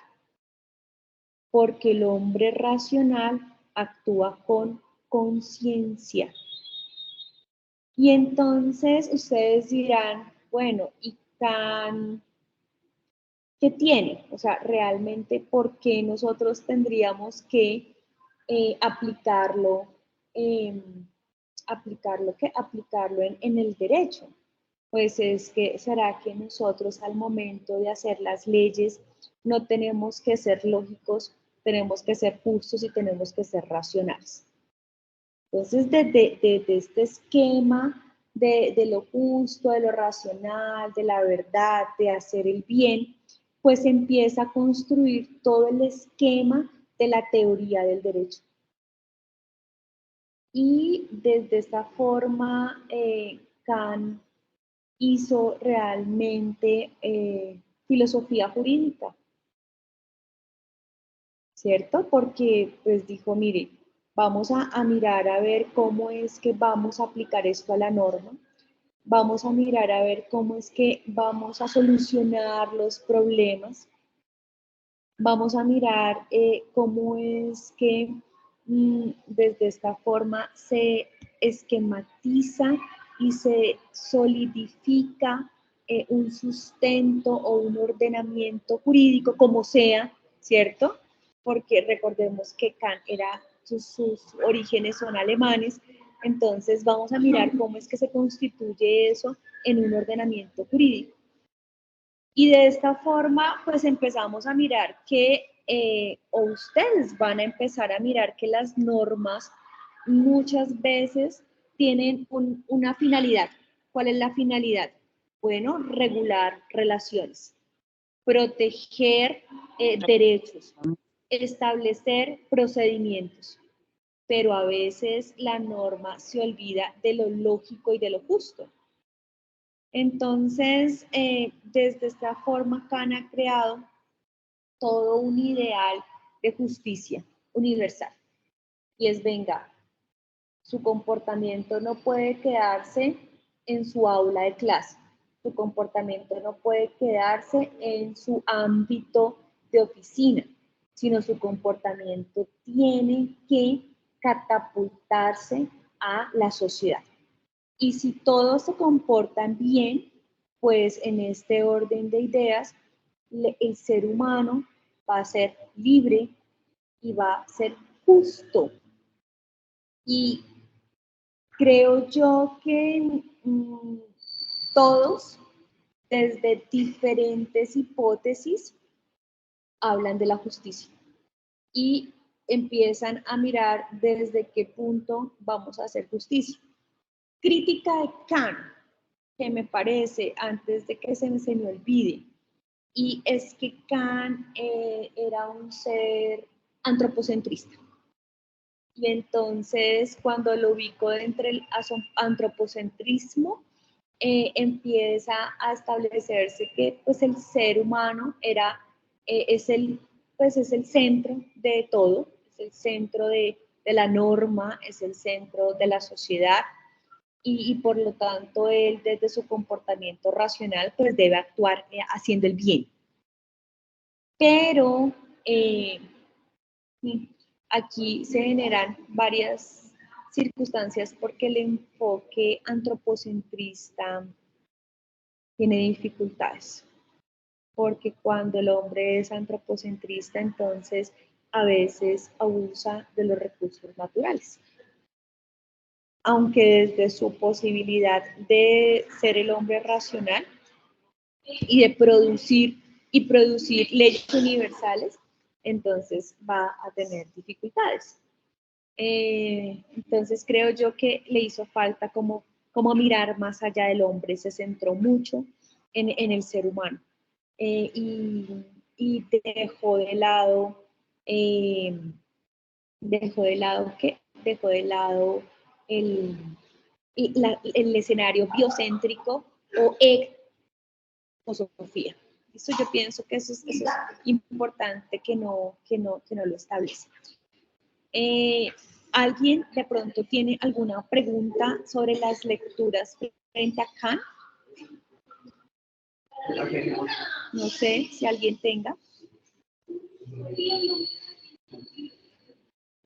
porque el hombre racional actúa con conciencia. Y entonces ustedes dirán, bueno, ¿y Kant qué tiene? O sea, realmente, ¿por qué nosotros tendríamos que aplicarlo en el derecho? Pues es que, ¿será que nosotros al momento de hacer las leyes no tenemos que ser lógicos, tenemos que ser justos y tenemos que ser racionales? Entonces, desde este esquema de lo justo, de lo racional, de la verdad, de hacer el bien, pues empieza a construir todo el esquema de la teoría del derecho. Y desde esta forma, Kant hizo realmente filosofía jurídica, ¿cierto? Porque pues dijo, mire, vamos a mirar a ver cómo es que vamos a aplicar esto a la norma, vamos a mirar a ver cómo es que vamos a solucionar los problemas, vamos a mirar cómo es que desde esta forma se esquematiza y se solidifica un sustento o un ordenamiento jurídico, como sea, ¿cierto? Porque recordemos que Kant sus orígenes son alemanes, entonces vamos a mirar cómo es que se constituye eso en un ordenamiento jurídico. Y de esta forma, pues empezamos a mirar que, o ustedes van a empezar a mirar que las normas muchas veces tienen una finalidad. ¿Cuál es la finalidad? Bueno, regular relaciones, proteger derechos, establecer procedimientos, pero a veces la norma se olvida de lo lógico y de lo justo. Entonces, desde esta forma, Kant ha creado todo un ideal de justicia universal. Y es, venga, su comportamiento no puede quedarse en su aula de clase. Su comportamiento no puede quedarse en su ámbito de oficina, sino su comportamiento tiene que catapultarse a la sociedad. Y si todos se comportan bien, pues en este orden de ideas, el ser humano va a ser libre y va a ser justo. Y Creo yo que todos, desde diferentes hipótesis, hablan de la justicia y empiezan a mirar desde qué punto vamos a hacer justicia. Crítica de Kant, que me parece, antes de que se me olvide, y es que Kant era un ser antropocentrista. Y entonces, cuando lo ubico entre el antropocentrismo, empieza a establecerse que pues, el ser humano es el centro de todo, es el centro de la norma, es el centro de la sociedad, y por lo tanto él desde su comportamiento racional pues debe actuar haciendo el bien. Pero aquí se generan varias circunstancias porque el enfoque antropocentrista tiene dificultades. Porque cuando el hombre es antropocentrista, entonces a veces abusa de los recursos naturales. Aunque desde su posibilidad de ser el hombre racional y de producir leyes universales, entonces va a tener dificultades. Entonces creo yo que le hizo falta como mirar más allá del hombre, se centró mucho en el ser humano y dejó de lado el escenario biocéntrico o ecosofía. Eso yo pienso que eso es importante que no lo establece. ¿Alguien de pronto tiene alguna pregunta sobre las lecturas frente a Kant? No sé si alguien tenga.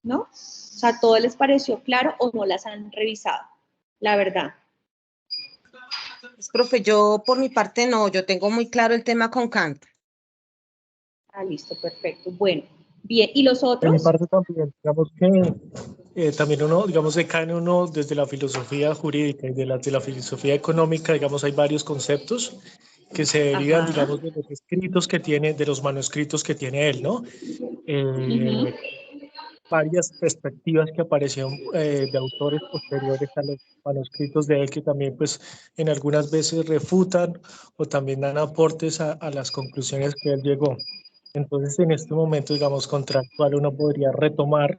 ¿No? O sea, ¿a todos les pareció claro o no las han revisado? La verdad. Pues, profe, yo por mi parte no, yo tengo muy claro el tema con Kant. Ah, listo, perfecto. Bueno, bien, ¿y los otros? De mi parte también, digamos que también uno, digamos, se cae uno desde la filosofía jurídica y de la filosofía económica, digamos, hay varios conceptos que se derivan, digamos, de los escritos que tiene, de los manuscritos que tiene él, ¿no? Varias perspectivas que aparecieron de autores posteriores a los manuscritos de él que también pues en algunas veces refutan o también dan aportes a las conclusiones que él llegó. Entonces en este momento digamos contractual uno podría retomar,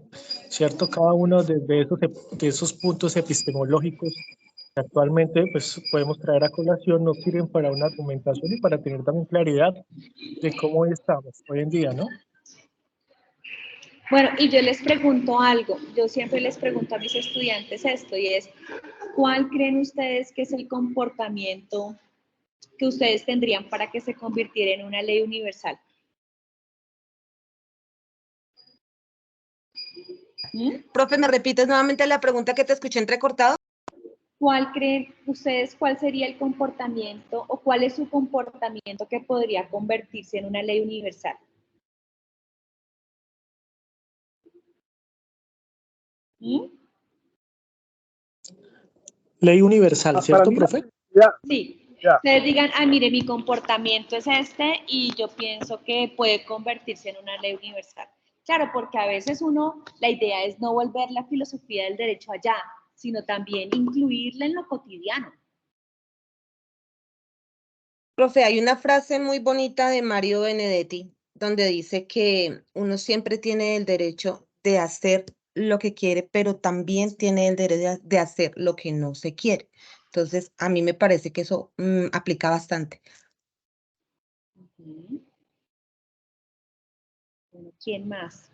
¿cierto? Cada uno de esos puntos epistemológicos que actualmente pues podemos traer a colación, nos sirven para una argumentación y para tener también claridad de cómo estamos hoy en día, ¿no? Bueno, y yo les pregunto algo, yo siempre les pregunto a mis estudiantes esto, y es, ¿cuál creen ustedes que es el comportamiento que ustedes tendrían para que se convirtiera en una ley universal? Profe, ¿me repites nuevamente la pregunta que te escuché entrecortado? ¿Cuál creen ustedes, cuál sería el comportamiento o cuál es su comportamiento que podría convertirse en una ley universal? Ley universal, ¿cierto, profe? Sí. Ustedes digan, mire, mi comportamiento es este y yo pienso que puede convertirse en una ley universal. Claro, porque a veces la idea es no volver la filosofía del derecho allá, sino también incluirla en lo cotidiano. Profe, hay una frase muy bonita de Mario Benedetti donde dice que uno siempre tiene el derecho de hacer lo que quiere, pero también tiene el derecho de hacer lo que no se quiere. Entonces, a mí me parece que eso aplica bastante. Bueno, ¿quién más?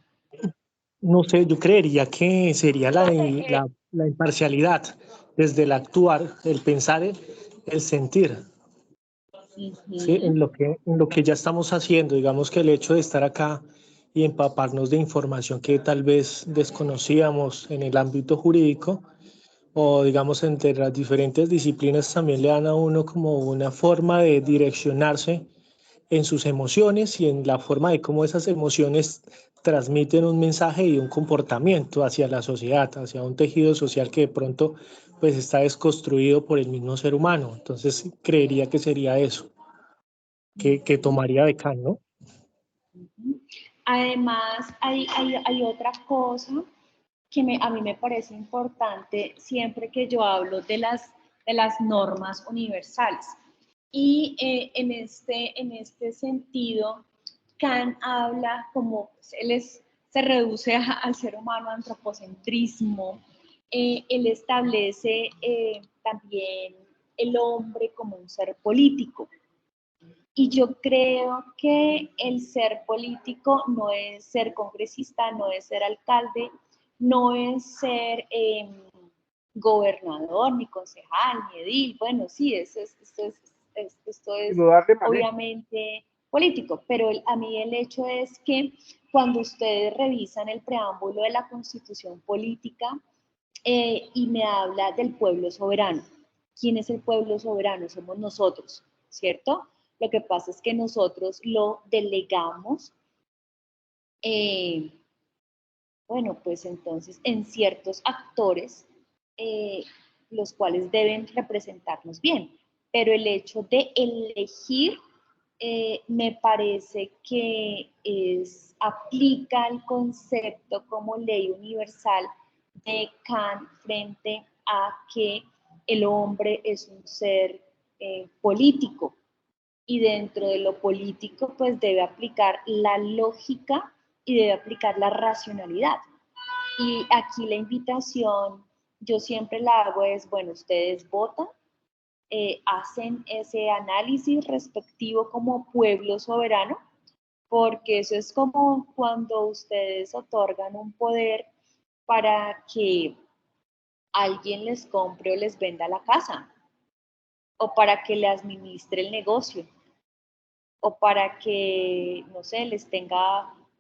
No sé, yo creería que sería la imparcialidad, desde el actuar, el pensar, el sentir, ¿sí? En lo que ya estamos haciendo. Digamos que el hecho de estar acá y empaparnos de información que tal vez desconocíamos en el ámbito jurídico, o digamos entre las diferentes disciplinas también le dan a uno como una forma de direccionarse en sus emociones y en la forma de cómo esas emociones transmiten un mensaje y un comportamiento hacia la sociedad, hacia un tejido social que de pronto pues está desconstruido por el mismo ser humano. Entonces creería que sería eso, que tomaría de Kant, ¿no? Además, hay otra cosa que a mí me parece importante siempre que yo hablo de las normas universales. Y en este sentido, Kant habla como, se reduce al ser humano, antropocentrismo. Él establece también el hombre como un ser político. Y yo creo que el ser político no es ser congresista, no es ser alcalde, no es ser gobernador, ni concejal, ni edil. Bueno, sí, esto es obviamente político, pero a mí el hecho es que cuando ustedes revisan el preámbulo de la Constitución Política y me habla del pueblo soberano. ¿Quién es el pueblo soberano? Somos nosotros, ¿cierto? Lo que pasa es que nosotros lo delegamos, bueno, pues entonces en ciertos actores, los cuales deben representarnos bien. Pero el hecho de elegir me parece que aplica el concepto como ley universal de Kant frente a que el hombre es un ser político. Y dentro de lo político, pues debe aplicar la lógica y debe aplicar la racionalidad. Y aquí la invitación, yo siempre la hago es, bueno, ustedes votan, hacen ese análisis respectivo como pueblo soberano, porque eso es como cuando ustedes otorgan un poder para que alguien les compre o les venda la casa, o para que le administre el negocio, o para que, no sé,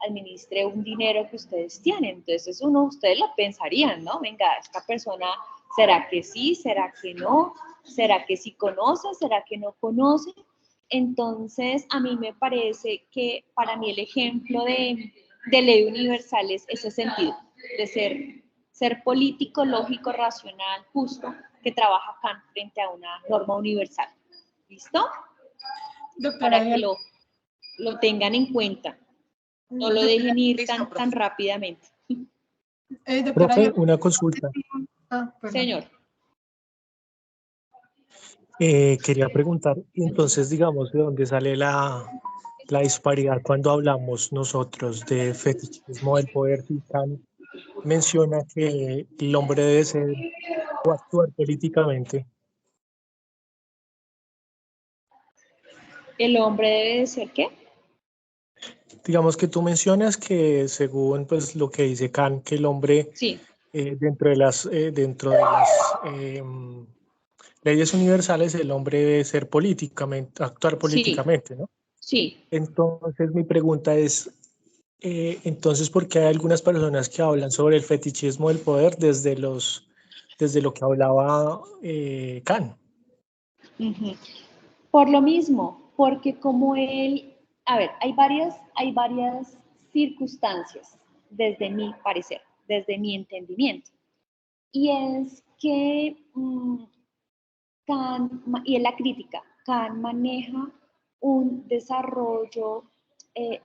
administre un dinero que ustedes tienen. Entonces ustedes lo pensarían, ¿no? Venga, esta persona, ¿será que sí? ¿Será que no? ¿Será que sí conoce? ¿Será que no conoce? Entonces, a mí me parece que para mí el ejemplo de ley universal es ese sentido, de ser político, lógico, racional, justo, que trabaja Kant frente a una norma universal. ¿Listo? Doctora, Para que lo tengan en cuenta. No lo dejen ir tan rápidamente. doctora, Profe, una consulta. Señor. Quería preguntar, entonces, digamos, ¿de dónde sale la disparidad cuando hablamos nosotros de fetichismo del poder? Si Kant menciona que el hombre debe ser o actuar políticamente. ¿El hombre debe de ser qué? Digamos que tú mencionas que según pues, lo que dice Kant, que el hombre Sí. dentro de las leyes universales, el hombre debe ser políticamente, actuar políticamente, ¿no? Sí. Entonces mi pregunta es, entonces, ¿por qué hay algunas personas que hablan sobre el fetichismo del poder desde lo que hablaba Kant? Por lo mismo, porque como él, a ver, hay varias circunstancias desde mi parecer, desde mi entendimiento. Y es que Kant, y en la crítica, Kant maneja un desarrollo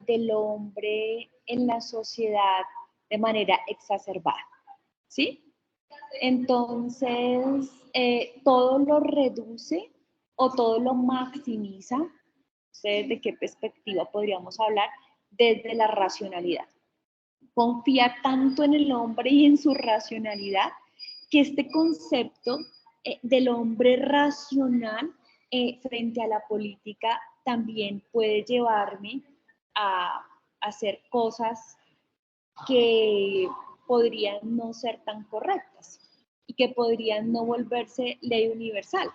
del hombre en la sociedad de manera exacerbada, ¿sí? Entonces, todo lo reduce o todo lo maximiza. ¿Ustedes de qué perspectiva podríamos hablar? Desde la racionalidad. Confía tanto en el hombre y en su racionalidad que este concepto del hombre racional frente a la política también puede llevarme a hacer cosas que podrían no ser tan correctas y que podrían no volverse ley universal,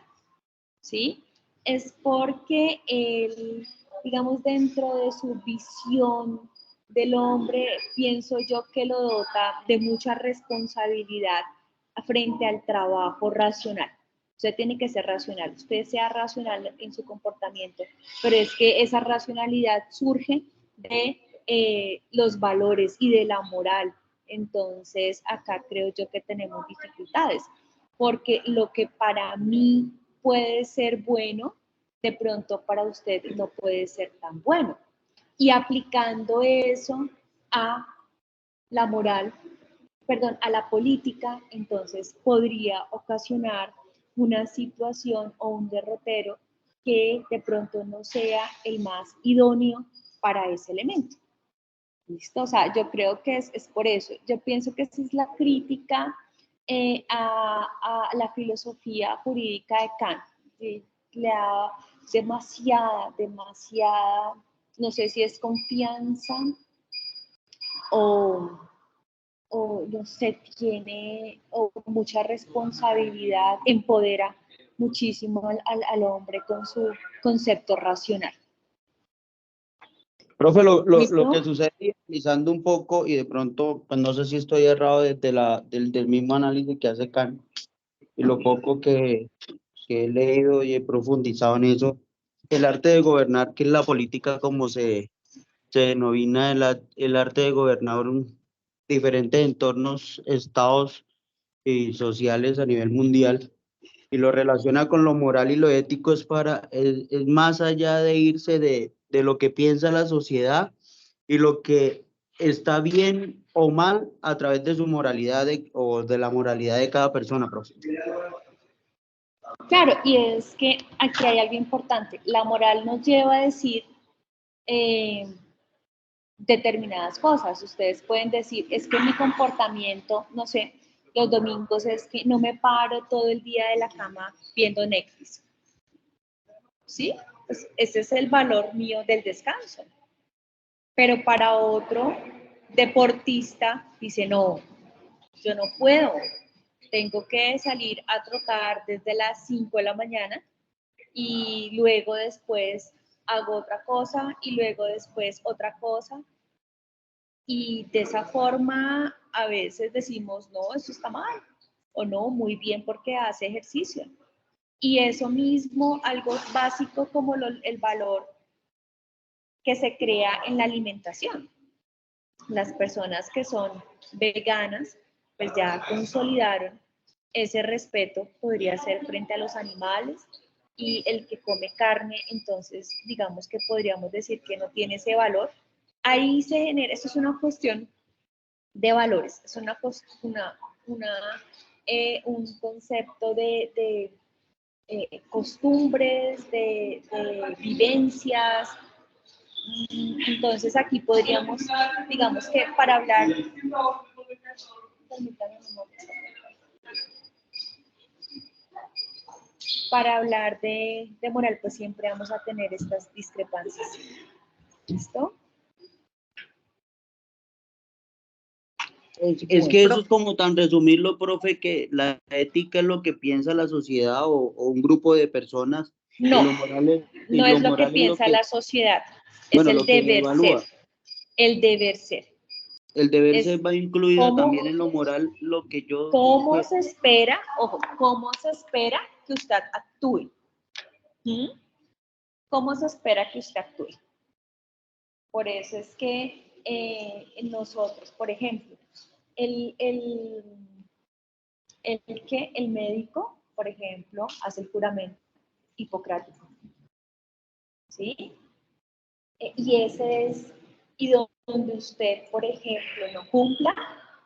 ¿sí? Es porque él, digamos, dentro de su visión del hombre, pienso yo que lo dota de mucha responsabilidad frente al trabajo racional. Usted tiene que ser racional, usted sea racional en su comportamiento, pero es que esa racionalidad surge de los valores y de la moral. Entonces, acá creo yo que tenemos dificultades, porque lo que para mí puede ser bueno, de pronto para usted no puede ser tan bueno. Y aplicando eso a la moral, perdón, a la política, entonces podría ocasionar una situación o un derrotero que de pronto no sea el más idóneo para ese elemento. ¿Listo? O sea, yo creo que es por eso. Yo pienso que esa es la crítica a la filosofía jurídica de Kant. Le da demasiada, no sé si es confianza o no sé, tiene mucha responsabilidad, empodera muchísimo al hombre con su concepto racional. Profe, lo ¿Listo? que sucede, analizando un poco, y de pronto, pues no sé si estoy errado desde del mismo análisis que hace Kant, y lo poco que he leído y he profundizado en eso, el arte de gobernar, que es la política como se denomina el arte de gobernar diferentes entornos, estados y sociales a nivel mundial, y lo relaciona con lo moral y lo ético, es más allá de irse de lo que piensa la sociedad y lo que está bien o mal a través de su moralidad o de la moralidad de cada persona, profe. Claro, y es que aquí hay algo importante. La moral nos lleva a decir determinadas cosas. Ustedes pueden decir, es que mi comportamiento, no sé, los domingos es que no me paro todo el día de la cama viendo Netflix. ¿Sí? Pues ese es el valor mío del descanso. Pero para otro deportista dice, no, yo no puedo. Tengo que salir a trotar desde las 5 de la mañana y luego después hago otra cosa y luego después otra cosa. Y de esa forma a veces decimos, no, eso está mal, o no, muy bien porque hace ejercicio. Y eso mismo, algo básico como el valor que se crea en la alimentación. Las personas que son veganas, pues ya consolidaron ese respeto, podría ser frente a los animales, y el que come carne, entonces digamos que podríamos decir que no tiene ese valor. Ahí se genera, esto es una cuestión de valores, es un concepto de costumbres, de vivencias. Entonces aquí podríamos, digamos que para hablar, de moral, pues siempre vamos a tener estas discrepancias. ¿Listo? Es que eso es como tan resumirlo, profe, que la ética es lo que piensa la sociedad o un grupo de personas. No, no es lo que piensa la sociedad, es el deber ser. El deber ser. El deber ser va incluido también en lo moral, lo que yo... ¿Cómo se espera, ojo, cómo se espera que usted actúe? ¿Cómo se espera que usted actúe? Por eso es que nosotros, por ejemplo, el médico, por ejemplo, hace el juramento hipocrático, ¿sí? Y ese es, y donde usted, por ejemplo, no cumpla,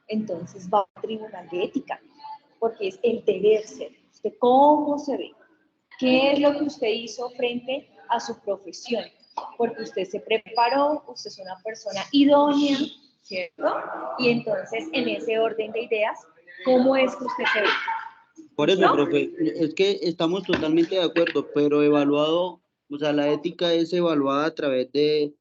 entonces va a tribunal de ética, porque es el deber ser. ¿Usted cómo se ve? ¿Qué es lo que usted hizo frente a su profesión? Porque usted se preparó, usted es una persona idónea, ¿cierto? Y entonces, en ese orden de ideas, ¿cómo es que usted se ve? Por eso, ¿no? Profe, es que estamos totalmente de acuerdo, pero evaluado, o sea, la ética es evaluada a través de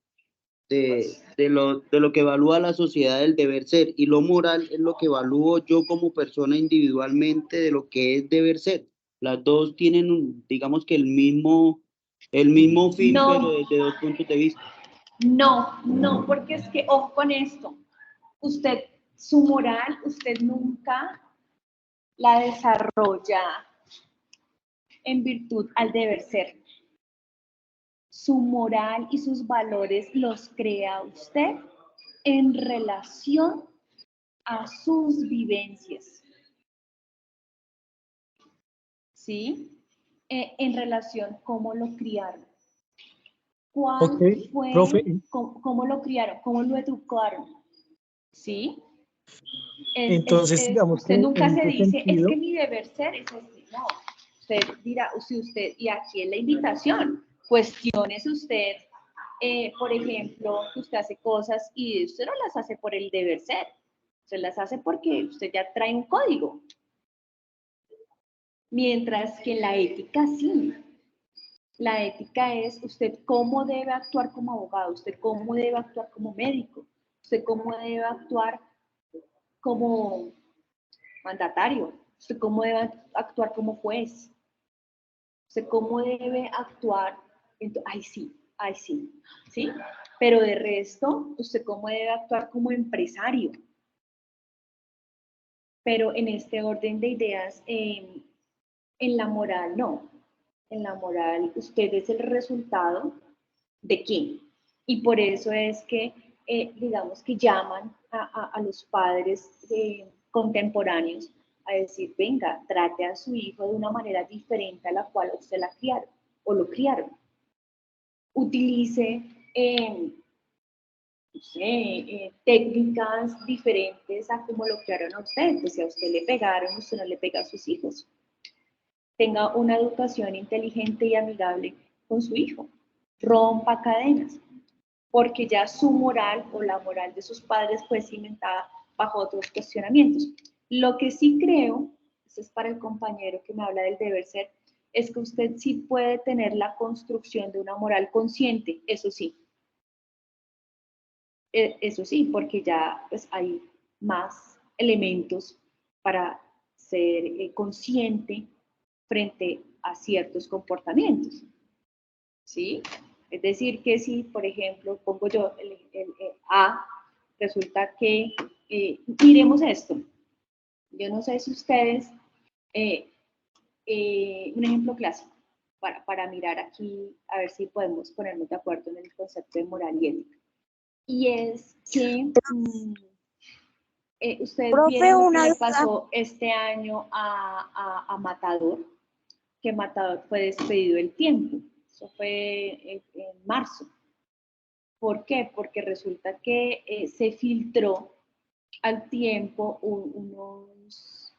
lo que evalúa la sociedad del deber ser, y lo moral es lo que evalúo yo como persona individualmente de lo que es deber ser. Las dos tienen, digamos que el mismo fin, no, pero desde dos puntos de vista. No, porque es que, ojo con esto, usted, su moral, usted nunca la desarrolla en virtud al deber ser. Su moral y sus valores los crea usted en relación a sus vivencias. ¿Sí? En relación cómo lo criaron. ¿Cuál Ok, fue, profe. cómo lo criaron, cómo lo educaron? ¿Sí? Entonces, digamos Usted que nunca en se ese dice, es sentido, que mi deber ser es así. No, usted dirá, si usted, y aquí es la invitación, cuestiones usted, por ejemplo, que usted hace cosas y usted no las hace por el deber ser, usted las hace porque usted ya trae un código. Mientras que la ética sí. La ética es usted cómo debe actuar como abogado, usted cómo debe actuar como médico, usted cómo debe actuar como mandatario, usted cómo debe actuar como juez, usted cómo debe actuar, ay sí, ¿sí? Pero de resto, usted cómo debe actuar como empresario. Pero en este orden de ideas, en la moral no. En la moral, usted es el resultado de quién. Y por eso es que, digamos que llaman a los padres contemporáneos a decir, venga, trate a su hijo de una manera diferente a la cual usted la criaron o lo criaron. Utilice no sé, técnicas diferentes a como lo criaron a usted. Pues si a usted le pegaron, usted no le pega a sus hijos. Tenga una educación inteligente y amigable con su hijo. Rompa cadenas, porque ya su moral o la moral de sus padres fue cimentada bajo otros cuestionamientos. Lo que sí creo, esto es para el compañero que me habla del deber ser, es que usted sí puede tener la construcción de una moral consciente, eso sí. Eso sí, porque ya pues, hay más elementos para ser consciente frente a ciertos comportamientos. ¿Sí? Es decir, que si, por ejemplo, pongo yo el A, resulta que, miremos esto. Yo no sé si ustedes, un ejemplo clásico, para mirar aquí, a ver si podemos ponernos de acuerdo en el concepto de moral y ética. Y es que ustedes Profe, vieron lo que una le duda. pasó este año a Matador, que Matador fue despedido del tiempo. Eso fue en marzo. ¿Por qué? Porque resulta que se filtró al tiempo unos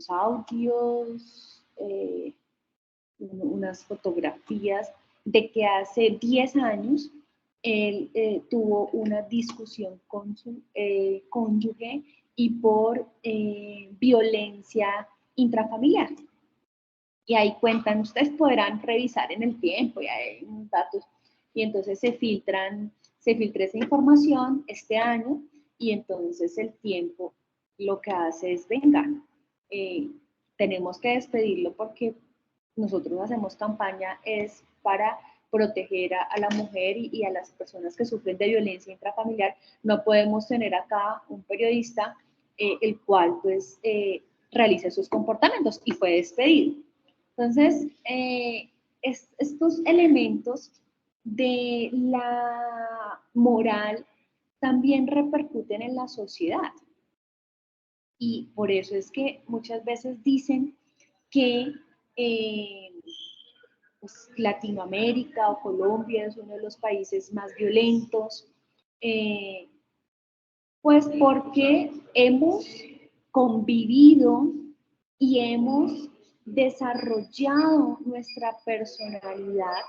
audios, unas fotografías de que hace 10 años él tuvo una discusión con su cónyuge y por violencia intrafamiliar. Y ahí cuentan, ustedes podrán revisar en el tiempo, y hay unos datos, y entonces se filtra esa información este año, y entonces el tiempo lo que hace es, venga, tenemos que despedirlo porque nosotros hacemos campaña es para proteger a la mujer y a las personas que sufren de violencia intrafamiliar. No podemos tener acá un periodista el cual pues realiza sus comportamientos y fue despedido. Entonces, estos elementos de la moral también repercuten en la sociedad. Y por eso es que muchas veces dicen que pues, Latinoamérica o Colombia es uno de los países más violentos, pues porque hemos convivido y hemos desarrollado nuestra personalidad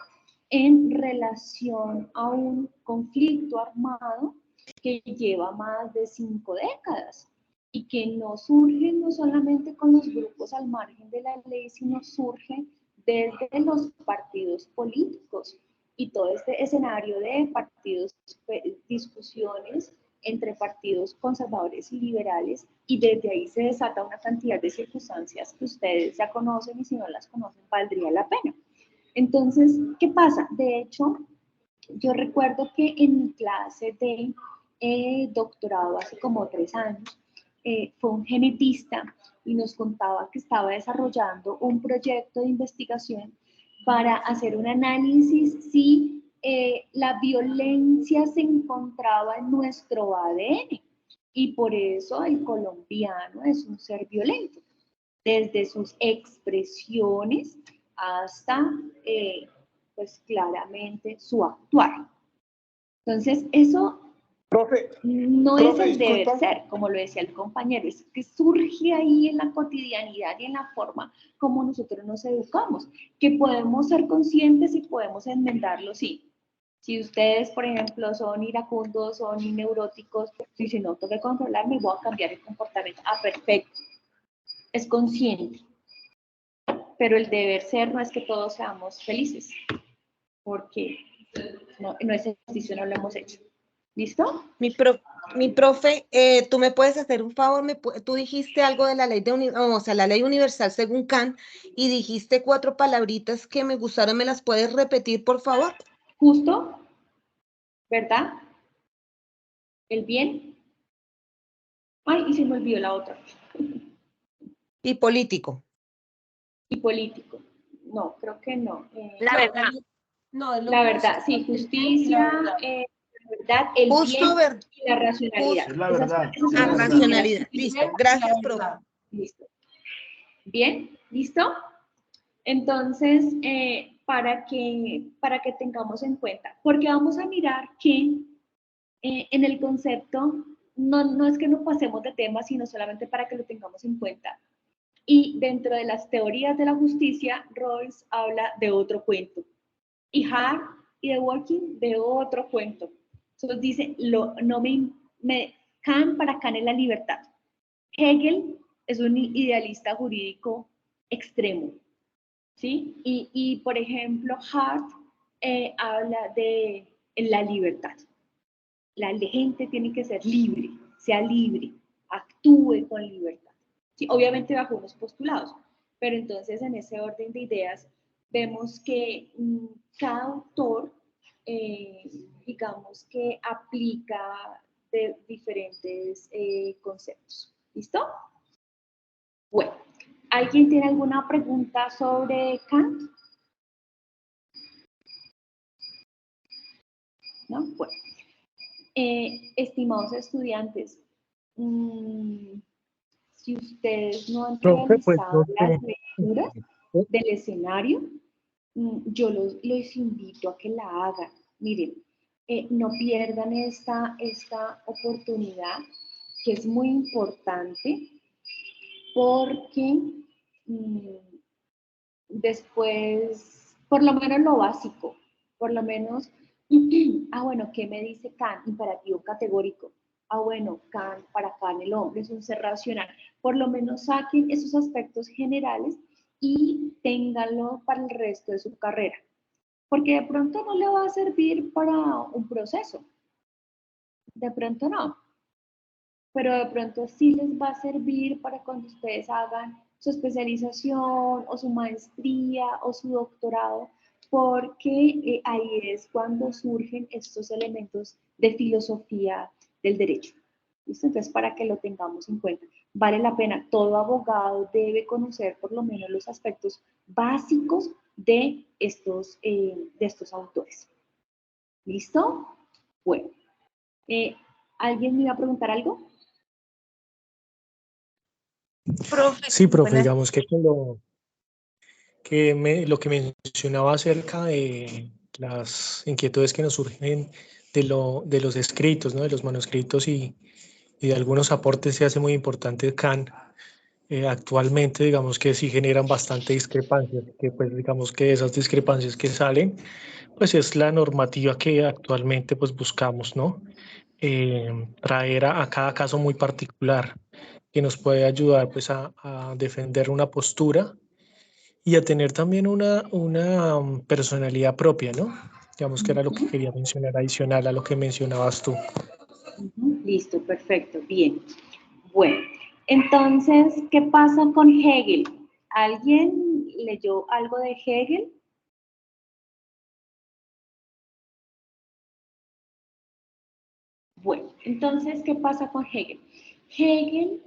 en relación a un conflicto armado que lleva más de 5 décadas y que no surge no solamente con los grupos al margen de la ley, sino surge desde los partidos políticos y todo este escenario de partidos, discusiones entre partidos conservadores y liberales, y desde ahí se desata una cantidad de circunstancias que ustedes ya conocen, y si no las conocen valdría la pena. Entonces, ¿qué pasa? De hecho, yo recuerdo que en mi clase de doctorado hace como 3 años, fue un genetista y nos contaba que estaba desarrollando un proyecto de investigación para hacer un análisis si la violencia se encontraba en nuestro ADN. Y por eso el colombiano es un ser violento, desde sus expresiones hasta, pues claramente, su actuar. Entonces, eso no es el deber ser, como lo decía el compañero, es que surge ahí en la cotidianidad y en la forma como nosotros nos educamos, que podemos ser conscientes y podemos enmendarlo, sí. Si ustedes, por ejemplo, son iracundos, son neuróticos, si no tengo que controlarme, voy a cambiar el comportamiento. Ah, perfecto. Es consciente. Pero el deber ser no es que todos seamos felices, porque no, ese ejercicio no lo hemos hecho. ¿Listo? Mi profe, tú me puedes hacer un favor, tú dijiste algo de la ley la ley universal según Kant, y dijiste 4 palabritas que me gustaron, ¿me las puedes repetir, por favor? Justo, ¿verdad? El bien. Ay, y se me olvidó la otra. Y político. Y político. No, creo que no. La verdad. No, la verdad, sí, justicia, la verdad, el Justo, bien y la racionalidad. Es la verdad. La racionalidad. Listo. Gracias, profe. Listo. Bien, ¿listo? Entonces, para que tengamos en cuenta, porque vamos a mirar que en el concepto no es que nos pasemos de tema, sino solamente para que lo tengamos en cuenta. Y dentro de las teorías de la justicia, Rawls habla de otro cuento. Y Hart y The Walking de otro cuento. Entonces dice, Kant para Kant es la libertad. Hegel es un idealista jurídico extremo, ¿sí? Y por ejemplo, Hart habla de la libertad. La gente tiene que ser libre, sea libre, actúe con libertad. Sí, obviamente bajo unos postulados, pero entonces en ese orden de ideas vemos que cada autor, digamos que aplica de diferentes conceptos. ¿Listo? Bueno, ¿alguien tiene alguna pregunta sobre Kant? ¿No? Bueno. Estimados estudiantes, si ustedes no han Profe, pues realizado no las sé. lecturas del escenario, yo les invito a que la hagan. Miren, no pierdan esta oportunidad, que es muy importante, porque después, por lo menos lo básico, por lo menos, bueno, ¿qué me dice Kant? Imperativo categórico. Bueno, Kant, para Kant el hombre es un ser racional. Por lo menos saquen esos aspectos generales y ténganlo para el resto de su carrera. Porque de pronto no le va a servir para un proceso. De pronto no. Pero de pronto sí les va a servir para cuando ustedes hagan su especialización o su maestría o su doctorado, porque ahí es cuando surgen estos elementos de filosofía del derecho. ¿Listo? Entonces, para que lo tengamos en cuenta, vale la pena, todo abogado debe conocer por lo menos los aspectos básicos de estos autores. ¿Listo? Bueno, ¿alguien me iba a preguntar algo? Profe, Sí, profe, buenas. digamos que con lo que mencionaba acerca de las inquietudes que nos surgen de los escritos, ¿no? De los manuscritos y de algunos aportes se hace muy importante Kant. Actualmente, digamos que sí generan bastante discrepancias, que pues digamos que esas discrepancias que salen, pues es la normativa que actualmente pues buscamos, ¿no? Traer a cada caso muy particular que nos puede ayudar pues a defender una postura y a tener también una personalidad propia, ¿no? Digamos que era lo que quería mencionar adicional a lo que mencionabas tú. Listo, perfecto, bien. Bueno, entonces, ¿qué pasa con Hegel? ¿Alguien leyó algo de Hegel? Bueno, entonces, ¿qué pasa con Hegel? Hegel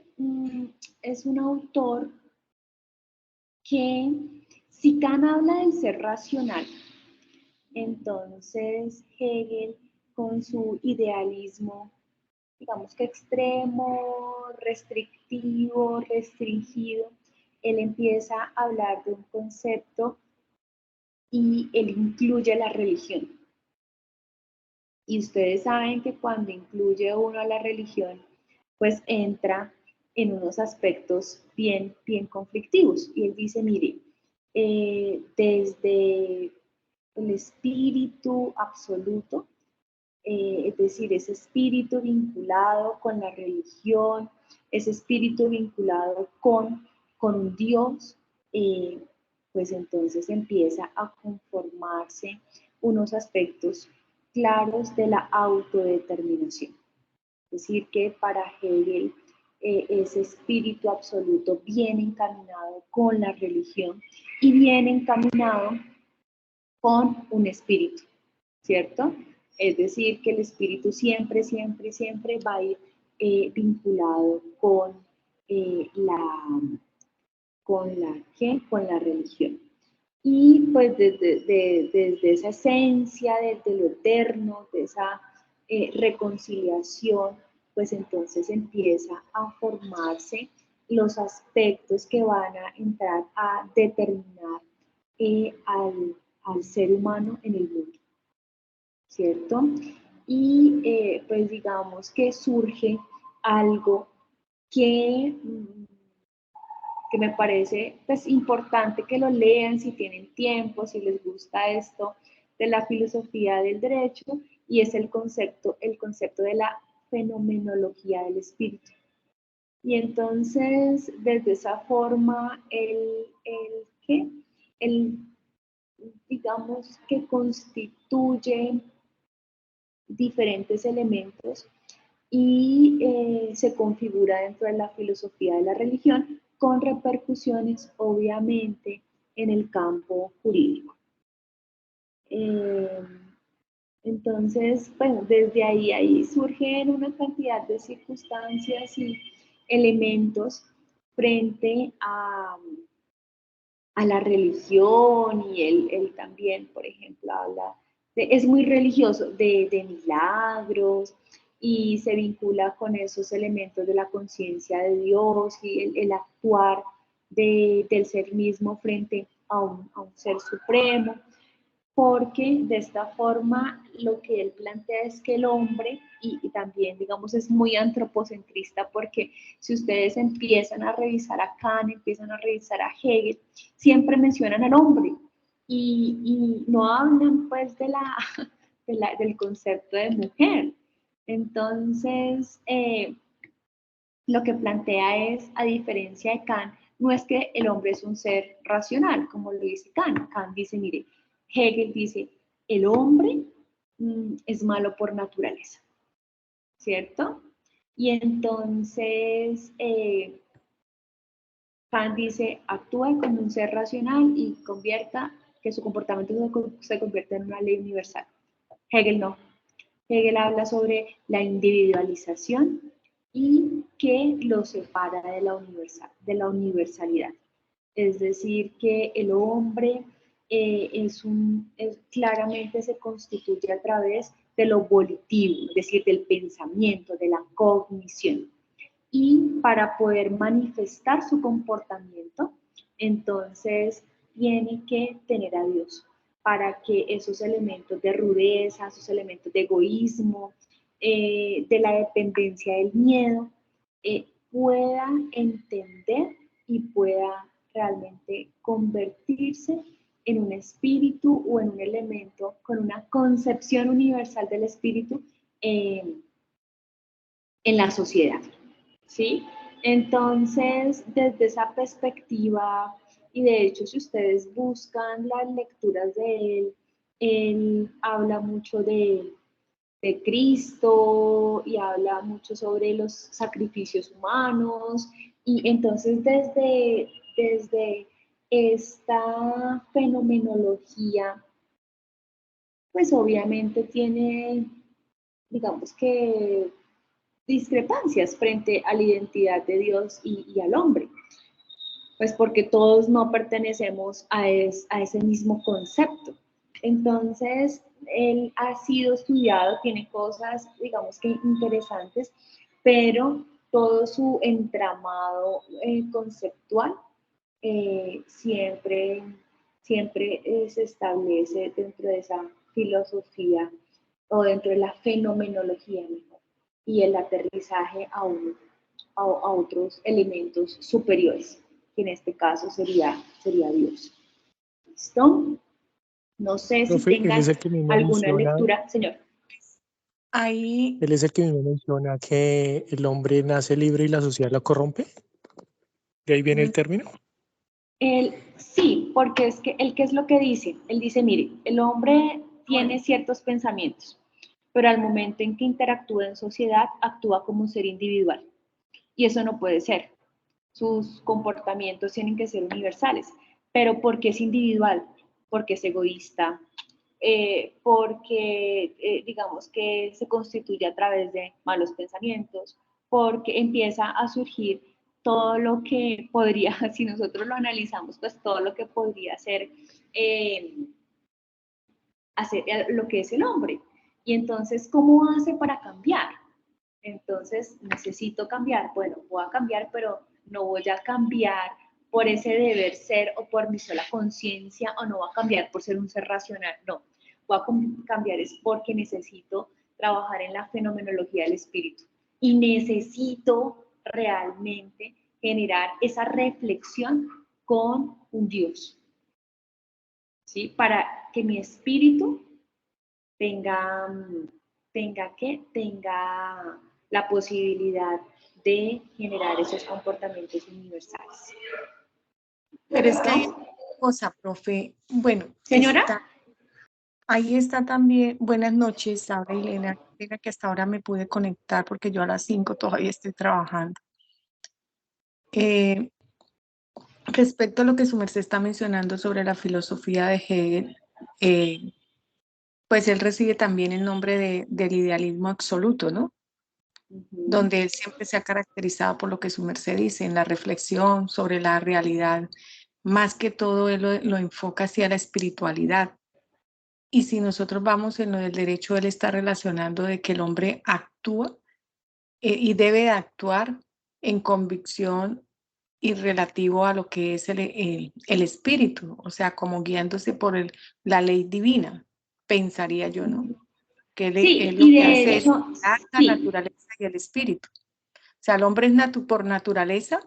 es un autor que, si Kant habla del ser racional, entonces Hegel, con su idealismo, digamos que extremo, restrictivo, restringido, él empieza a hablar de un concepto y él incluye la religión. Y ustedes saben que cuando incluye uno a la religión, pues entra en unos aspectos bien conflictivos. Y él dice, mire, desde el espíritu absoluto, es decir, ese espíritu vinculado con la religión, ese espíritu vinculado con Dios, pues entonces empieza a conformarse unos aspectos claros de la autodeterminación. Es decir, que para Hegel ese espíritu absoluto viene encaminado con la religión y viene encaminado con un espíritu, ¿cierto? Es decir, que el espíritu siempre va a ir vinculado con la religión. Y pues desde esa esencia, desde lo eterno, de esa reconciliación, pues entonces empieza a formarse los aspectos que van a entrar a determinar al ser humano en el mundo, ¿cierto? Y pues digamos que surge algo que me parece pues importante que lo lean si tienen tiempo, si les gusta esto de la filosofía del derecho, y es el concepto de la fenomenología del espíritu. Y entonces, desde esa forma, digamos que constituye diferentes elementos y se configura dentro de la filosofía de la religión con repercusiones obviamente en el campo jurídico. Entonces, bueno, desde ahí surgen una cantidad de circunstancias y elementos frente a la religión, y él también, por ejemplo, habla es muy religioso, de milagros, y se vincula con esos elementos de la conciencia de Dios y el actuar del ser mismo frente a un ser supremo, porque de esta forma lo que él plantea es que el hombre, y también digamos es muy antropocentrista, porque si ustedes empiezan a revisar a Kant, empiezan a revisar a Hegel, siempre mencionan al hombre y no hablan pues del concepto de mujer. Entonces, lo que plantea es, a diferencia de Kant, no es que el hombre es un ser racional, como lo dice Kant. Kant dice, mire, Hegel dice, el hombre es malo por naturaleza, ¿cierto? Y entonces Kant dice, actúe como un ser racional y convierta, que su comportamiento se convierta en una ley universal. Hegel no. Hegel habla sobre la individualización y que lo separa de la universalidad. Es decir, que el hombre claramente se constituye a través de lo volitivo, es decir, del pensamiento, de la cognición. Y para poder manifestar su comportamiento, entonces tiene que tener a Dios, para que esos elementos de rudeza, esos elementos de egoísmo, de la dependencia del miedo, pueda entender y pueda realmente convertirse en un espíritu o en un elemento con una concepción universal del espíritu en la sociedad, ¿sí? Entonces, desde esa perspectiva, y de hecho si ustedes buscan las lecturas de él habla mucho de Cristo y habla mucho sobre los sacrificios humanos, y entonces desde esta fenomenología, pues obviamente tiene, digamos que discrepancias frente a la identidad de Dios y al hombre. Pues porque todos no pertenecemos a ese mismo concepto. Entonces, él ha sido estudiado, tiene cosas, digamos que interesantes, pero todo su entramado conceptual siempre se establece dentro de esa filosofía o dentro de la fenomenología mejor, y el aterrizaje a otros elementos superiores, que en este caso sería Dios. ¿Listo? No sé si Profe, él tengan es el que mismo alguna menciona, lectura, señor. Ahí, él es el que mismo menciona que el hombre nace libre y la sociedad lo corrompe. ¿De ahí viene el término? Sí, porque es que él, ¿qué es lo que dice? Él dice, mire, el hombre tiene ciertos pensamientos, pero al momento en que interactúa en sociedad, actúa como un ser individual. Y eso no puede ser. Sus comportamientos tienen que ser universales. Pero ¿por qué es individual? Porque es egoísta, porque digamos que se constituye a través de malos pensamientos, porque empieza a surgir todo lo que podría, si nosotros lo analizamos, pues todo lo que podría ser hacer lo que es el hombre. Y entonces, ¿cómo hace para cambiar? Entonces, necesito cambiar. Bueno, voy a cambiar, pero no voy a cambiar por ese deber ser o por mi sola conciencia, o no voy a cambiar por ser un ser racional. No, voy a cambiar es porque necesito trabajar en la fenomenología del espíritu y necesito realmente generar esa reflexión con un Dios, ¿sí? Para que mi espíritu tenga la posibilidad de generar esos comportamientos universales. pero es que hay una cosa, profe. Bueno, Señora. ahí está también. Buenas noches, Saura y Elena. Diga que hasta ahora me pude conectar porque yo a las 5 todavía estoy trabajando. Respecto a lo que su merced está mencionando sobre la filosofía de Hegel, pues él recibe también el nombre del idealismo absoluto, ¿no? Donde él siempre se ha caracterizado por lo que su merced dice, en la reflexión sobre la realidad. Más que todo, él lo enfoca hacia la espiritualidad. Y si nosotros vamos en lo del derecho, él está relacionando de que el hombre actúa y debe de actuar en convicción y relativo a lo que es el espíritu, o sea, como guiándose por la ley divina, pensaría yo, ¿no? Que Sí, él lo y que de hace es hecho, la sí, naturaleza y el espíritu. O sea, el hombre es por naturaleza,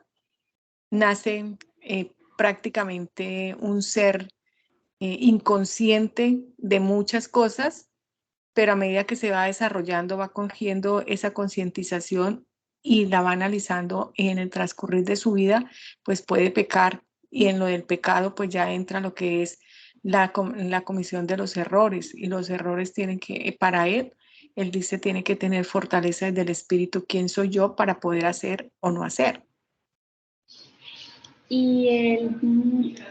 nace prácticamente un ser inconsciente de muchas cosas, pero a medida que se va desarrollando, va cogiendo esa concientización y la va analizando en el transcurrir de su vida, pues puede pecar, y en lo del pecado pues ya entra lo que es la comisión de los errores, y los errores tienen que, para él dice, tiene que tener fortaleza desde el espíritu, quién soy yo para poder hacer o no hacer. y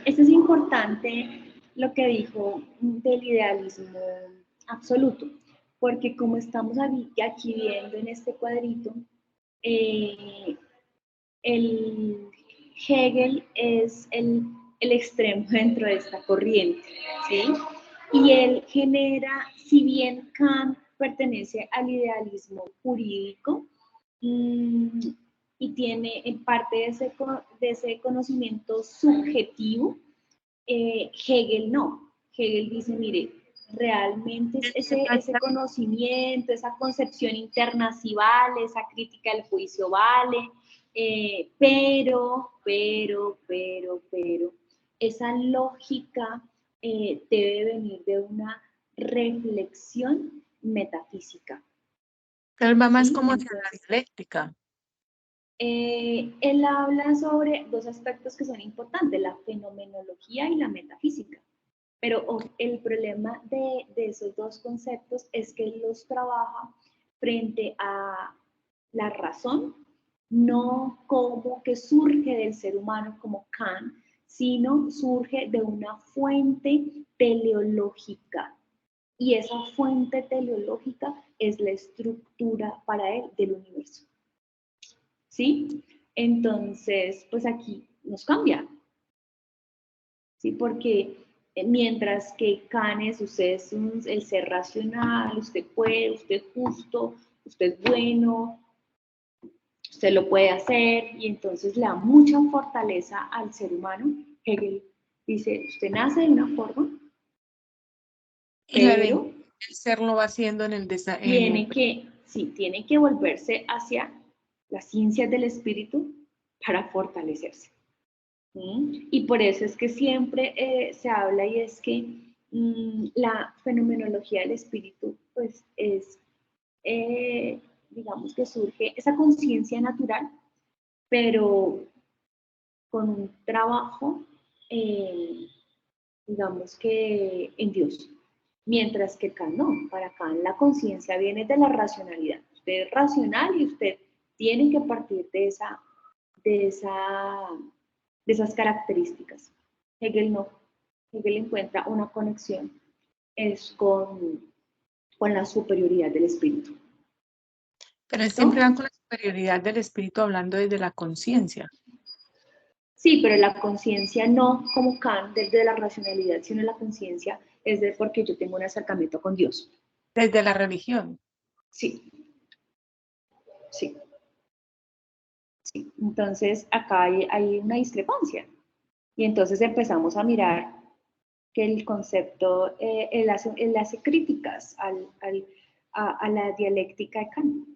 esto es importante lo que dijo del idealismo absoluto, porque como estamos aquí viendo en este cuadrito, el Hegel es el extremo dentro de esta corriente, ¿sí? Y él genera, si bien Kant pertenece al idealismo jurídico, y tiene en parte de ese conocimiento subjetivo, Hegel no. Hegel dice, mire, realmente ese conocimiento, esa concepción interna sí vale, esa crítica del juicio vale, pero, esa lógica debe venir de una reflexión metafísica. Él va más ¿Sí? como hacia la dialéctica. Él habla sobre dos aspectos que son importantes, la fenomenología y la metafísica. Pero el problema de esos dos conceptos es que él los trabaja frente a la razón, no como que surge del ser humano como Kant, sino surge de una fuente teleológica. Y esa fuente teleológica es la estructura para él del universo. ¿Sí? Entonces, pues aquí nos cambia. ¿Sí? Porque mientras que Canes, usted es el ser racional, usted puede, usted es justo, usted es bueno, usted lo puede hacer, y entonces le da mucha fortaleza al ser humano. Hegel dice, usted nace de una forma, Y la pero el ser lo va haciendo en el tiene que volverse hacia las ciencias del espíritu para fortalecerse. ¿Sí? Y por eso es que siempre se habla, y es que la fenomenología del espíritu, pues es, digamos que surge esa conciencia natural, pero con un trabajo, digamos que en Dios. Mientras que Kant no, para Kant la conciencia viene de la racionalidad. Usted es racional y usted tiene que partir de esas características. Hegel no. Hegel encuentra una conexión es con la superioridad del espíritu. Pero él siempre va con la superioridad del espíritu hablando desde la conciencia. Sí, pero la conciencia no como Kant desde la racionalidad, sino la conciencia es de porque yo tengo un acercamiento con Dios. Desde la religión. Sí. Sí. Sí. Entonces, acá hay una discrepancia. Y entonces empezamos a mirar que el concepto, él hace críticas a la dialéctica de Kant.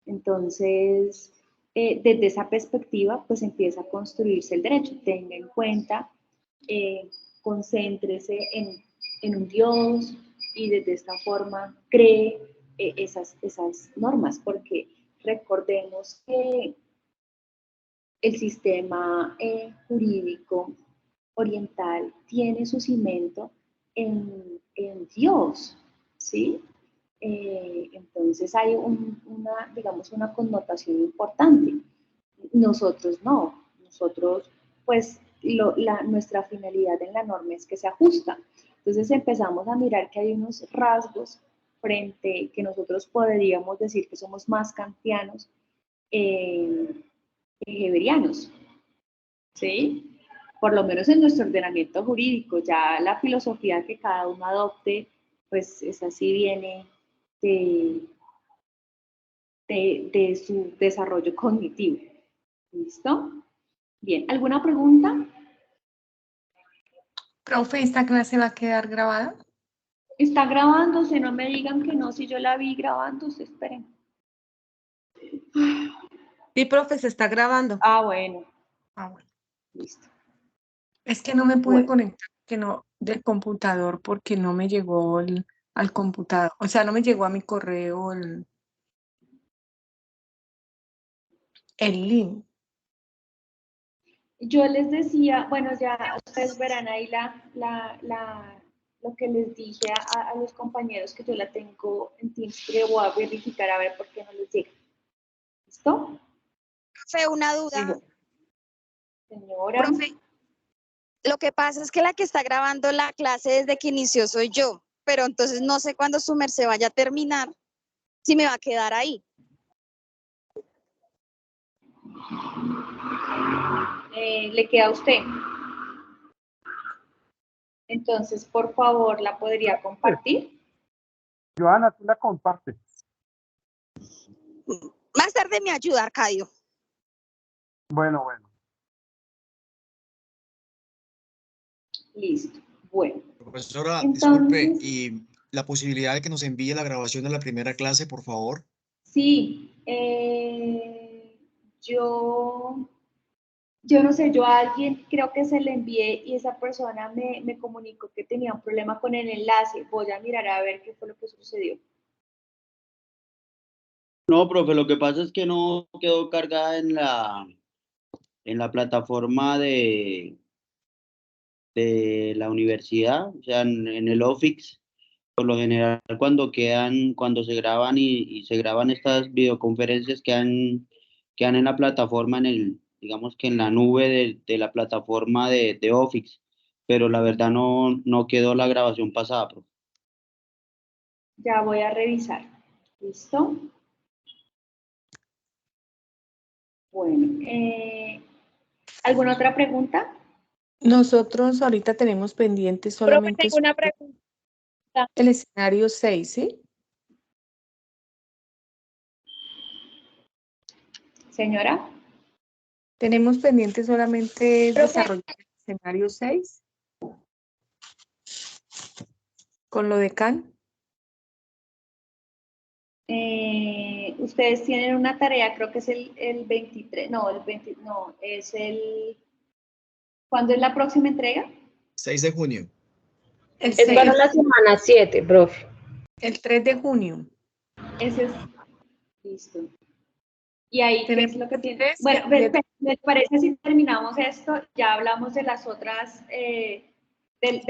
Entonces, desde esa perspectiva, pues empieza a construirse el derecho. Tenga en cuenta, concéntrese en un Dios, y desde esta forma cree esas normas, porque recordemos que el sistema jurídico oriental tiene su cimiento en Dios, ¿sí? Entonces hay una connotación importante. Nosotros no, nosotros pues nuestra finalidad en la norma es que se ajusta. Entonces empezamos a mirar que hay unos rasgos frente que nosotros podríamos decir que somos más kantianos, hegelianos, ¿sí? Por lo menos en nuestro ordenamiento jurídico. Ya la filosofía que cada uno adopte, pues esa sí viene de su desarrollo cognitivo. ¿Listo? Bien, ¿alguna pregunta? Profe, ¿esta clase va a quedar grabada? Está grabándose, no me digan que no, si yo la vi grabándose, esperen. Sí, profe, se está grabando. Ah, bueno. Ah, bueno. Listo. Es que no me pude Bueno. conectar del computador porque no me llegó al computador. O sea, no me llegó a mi correo el link. Yo les decía, bueno, ya ustedes verán ahí lo que les dije a los compañeros, que yo la tengo en Teams, pero voy a verificar a ver por qué no les llega. ¿Listo? Profe, una duda. Digo, señora. Profe, lo que pasa es que la que está grabando la clase desde que inició soy yo, pero entonces no sé cuándo su merced vaya a terminar, si me va a quedar ahí. Le queda a usted. Entonces, por favor, ¿la podría compartir? Joana, tú la compartes. Más tarde me ayuda, Arcadio. Bueno, bueno. Listo. Bueno. Profesora, Entonces, disculpe, ¿y la posibilidad de que nos envíe la grabación de la primera clase, por favor? Sí, yo no sé, yo a alguien creo que se le envié y esa persona me comunicó que tenía un problema con el enlace. Voy a mirar a ver qué fue lo que sucedió. No, profe, lo que pasa es que no quedó cargada en la plataforma de la universidad, o sea, en el Office. Por lo general, cuando se graban y se graban estas videoconferencias, quedan en la plataforma, digamos que en la nube de la plataforma de Office. pero la verdad no quedó la grabación pasada, profe. Ya voy a revisar. ¿Listo? Bueno, ¿alguna otra pregunta? Nosotros ahorita tenemos pendiente Profe, solamente tengo una pregunta. el escenario 6, ¿sí? Señora. Tenemos pendiente solamente Profe. desarrollar el escenario 6 con lo de CAN. Ustedes tienen una tarea, creo que es el 23, no, el 20, no, es el... ¿Cuándo es la próxima entrega? 6 de junio. El Es 6, para la semana 7, profe. el 3 de junio. Ese es... Listo. ¿Y ahí qué es lo que tiene? Bueno, ¿les parece si terminamos esto? Ya hablamos de las otras, de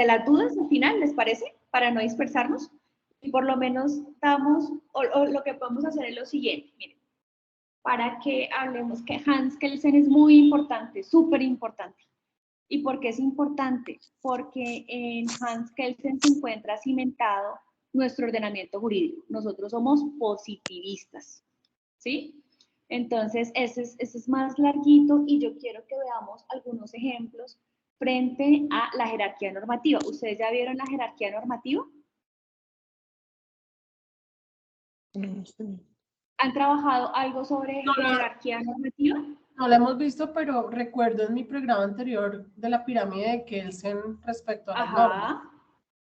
las dudas al final, ¿les parece? Para no dispersarnos. Y por lo menos damos, o lo que podemos hacer es lo siguiente, miren, para que hablemos que Hans Kelsen es muy importante, súper importante. ¿Y por qué es importante? Porque en Hans Kelsen se encuentra cimentado nuestro ordenamiento jurídico. Nosotros somos positivistas, ¿sí? Entonces, ese es más larguito y yo quiero que veamos algunos ejemplos frente a la jerarquía normativa. ¿Ustedes ya vieron la jerarquía normativa? ¿Han trabajado algo sobre jerarquía normativa? No la hemos visto, pero recuerdo en mi programa anterior de la pirámide de Kelsen respecto a las normas.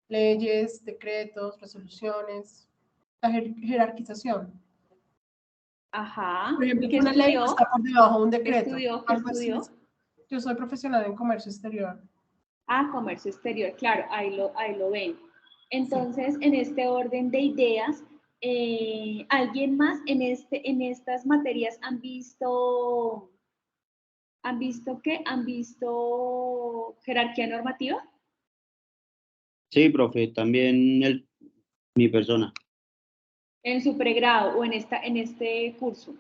Leyes, decretos, resoluciones, la jerarquización. Ajá. Por ejemplo, ¿Qué una ley estudió? está por debajo de un decreto. ¿Qué estudió? Yo soy profesional en comercio exterior. Ah, comercio exterior, claro, ahí lo ven. Entonces, sí. En este orden de ideas, ¿alguien más en estas materias han visto qué? ¿Han visto jerarquía normativa? Sí, profe, también mi persona. ¿En su pregrado o en este curso?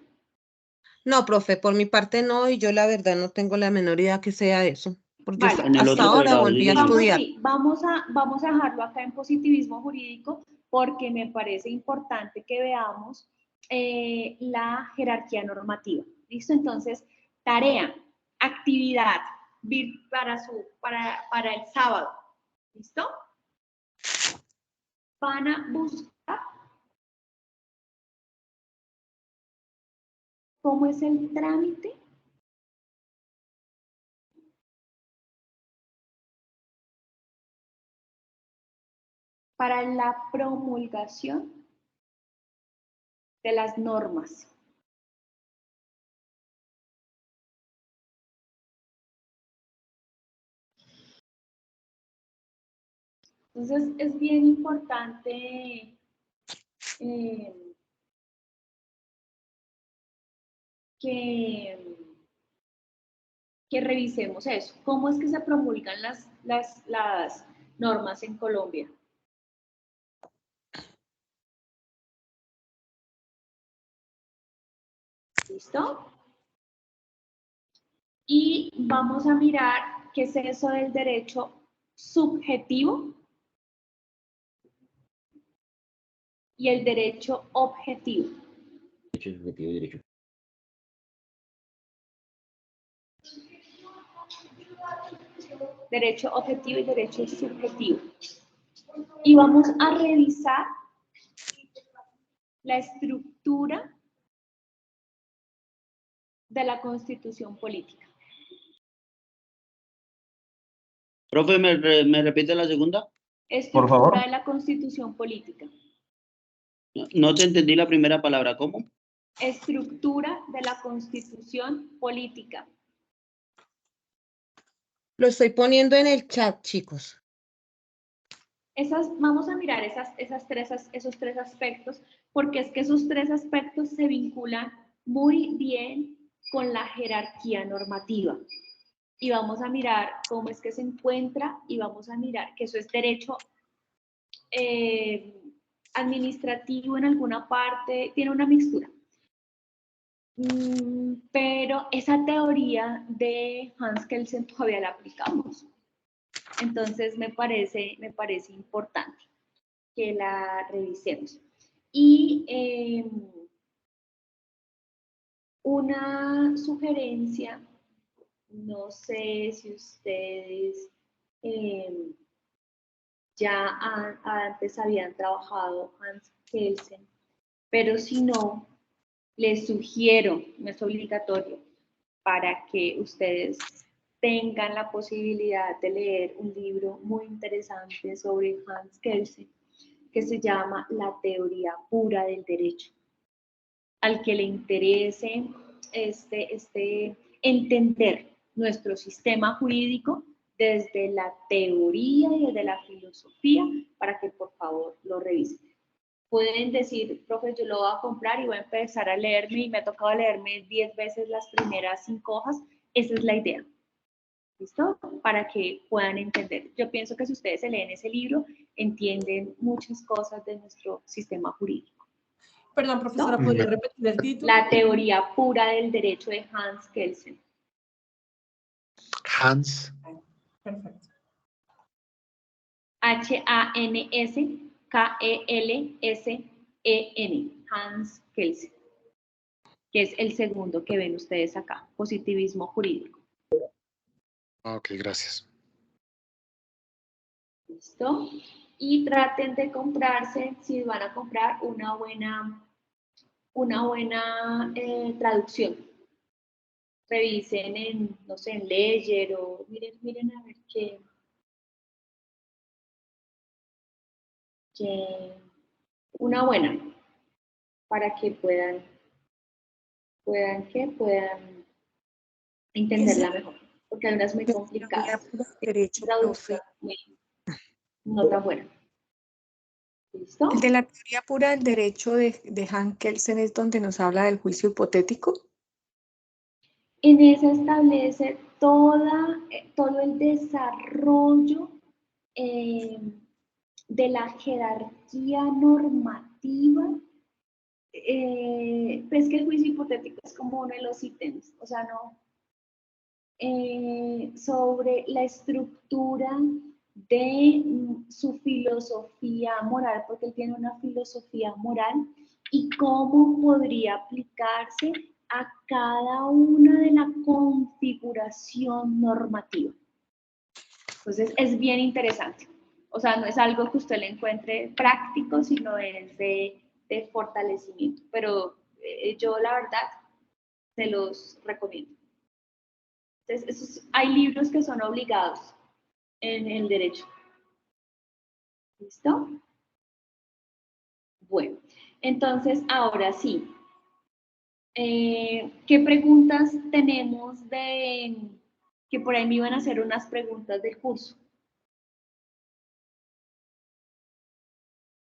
No, profe, por mi parte no, y yo la verdad no tengo la menor idea que sea eso, porque Vale. hasta ahora volví a estudiar. Vamos a dejarlo acá en positivismo jurídico porque me parece importante que veamos la jerarquía normativa. ¿Listo? Entonces, tarea, actividad para el sábado. ¿Listo? Van a buscar cómo es el trámite para la promulgación de las normas. Entonces, es bien importante que revisemos eso. ¿Cómo es que se promulgan las normas en Colombia? ¿Listo? Y vamos a mirar qué es eso del derecho subjetivo y el derecho objetivo. Derecho subjetivo y derecho. Derecho objetivo y derecho subjetivo. Y vamos a revisar la estructura de la Constitución política. Profe, ¿me repite la segunda? Estructura, por favor, de la Constitución política. No te entendí la primera palabra, ¿cómo? Estructura de la Constitución política. Lo estoy poniendo en el chat, chicos. Vamos a mirar esos tres aspectos, porque es que esos tres aspectos se vinculan muy bien con la jerarquía normativa. Y vamos a mirar cómo es que se encuentra y vamos a mirar que eso es derecho administrativo en alguna parte, tiene una mixtura. Pero esa teoría de Hans Kelsen todavía la aplicamos. Entonces me parece importante que la revisemos. Y una sugerencia, no sé si ustedes ya antes habían trabajado Hans Kelsen, pero si no, les sugiero, no es obligatorio, para que ustedes tengan la posibilidad de leer un libro muy interesante sobre Hans Kelsen, que se llama La teoría pura del derecho. Al que le interese entender nuestro sistema jurídico desde la teoría y desde la filosofía, para que por favor lo revisen. Pueden decir, profe, yo lo voy a comprar y voy a empezar a leerme, y me ha tocado leerme 10 veces las primeras 5 hojas. Esa es la idea. ¿Listo? Para que puedan entender. Yo pienso que si ustedes se leen ese libro, entienden muchas cosas de nuestro sistema jurídico. Perdón, profesora, ¿podría repetir el título? La teoría pura del derecho de Hans Kelsen. Hans. Perfecto. H-A-N-S-K-E-L-S-E-N. Hans Kelsen. Que es el segundo que ven ustedes acá. Positivismo jurídico. Ok, gracias. ¿Listo? Y traten de comprarse, si van a comprar, una buena traducción. Revisen en, no sé, en Ledger o miren a ver qué una buena, para que puedan entenderla mejor, porque hay unas muy complicadas. Derecho, profe. No tan buena. ¿Listo? El de la teoría pura del derecho de Hans Kelsen es donde nos habla del juicio hipotético. En esa establece todo el desarrollo de la jerarquía normativa. Pues que el juicio hipotético es como uno de los ítems, o sea, no. Sobre la estructura de su filosofía moral, porque él tiene una filosofía moral, y cómo podría aplicarse a cada una de la configuración normativa. Entonces es bien interesante. O sea, no es algo que usted le encuentre práctico, sino es de fortalecimiento. Pero yo la verdad se los recomiendo. Entonces, hay libros que son obligados en el derecho. ¿Listo? Bueno, entonces ahora sí. ¿Qué preguntas tenemos que por ahí me iban a hacer unas preguntas del curso?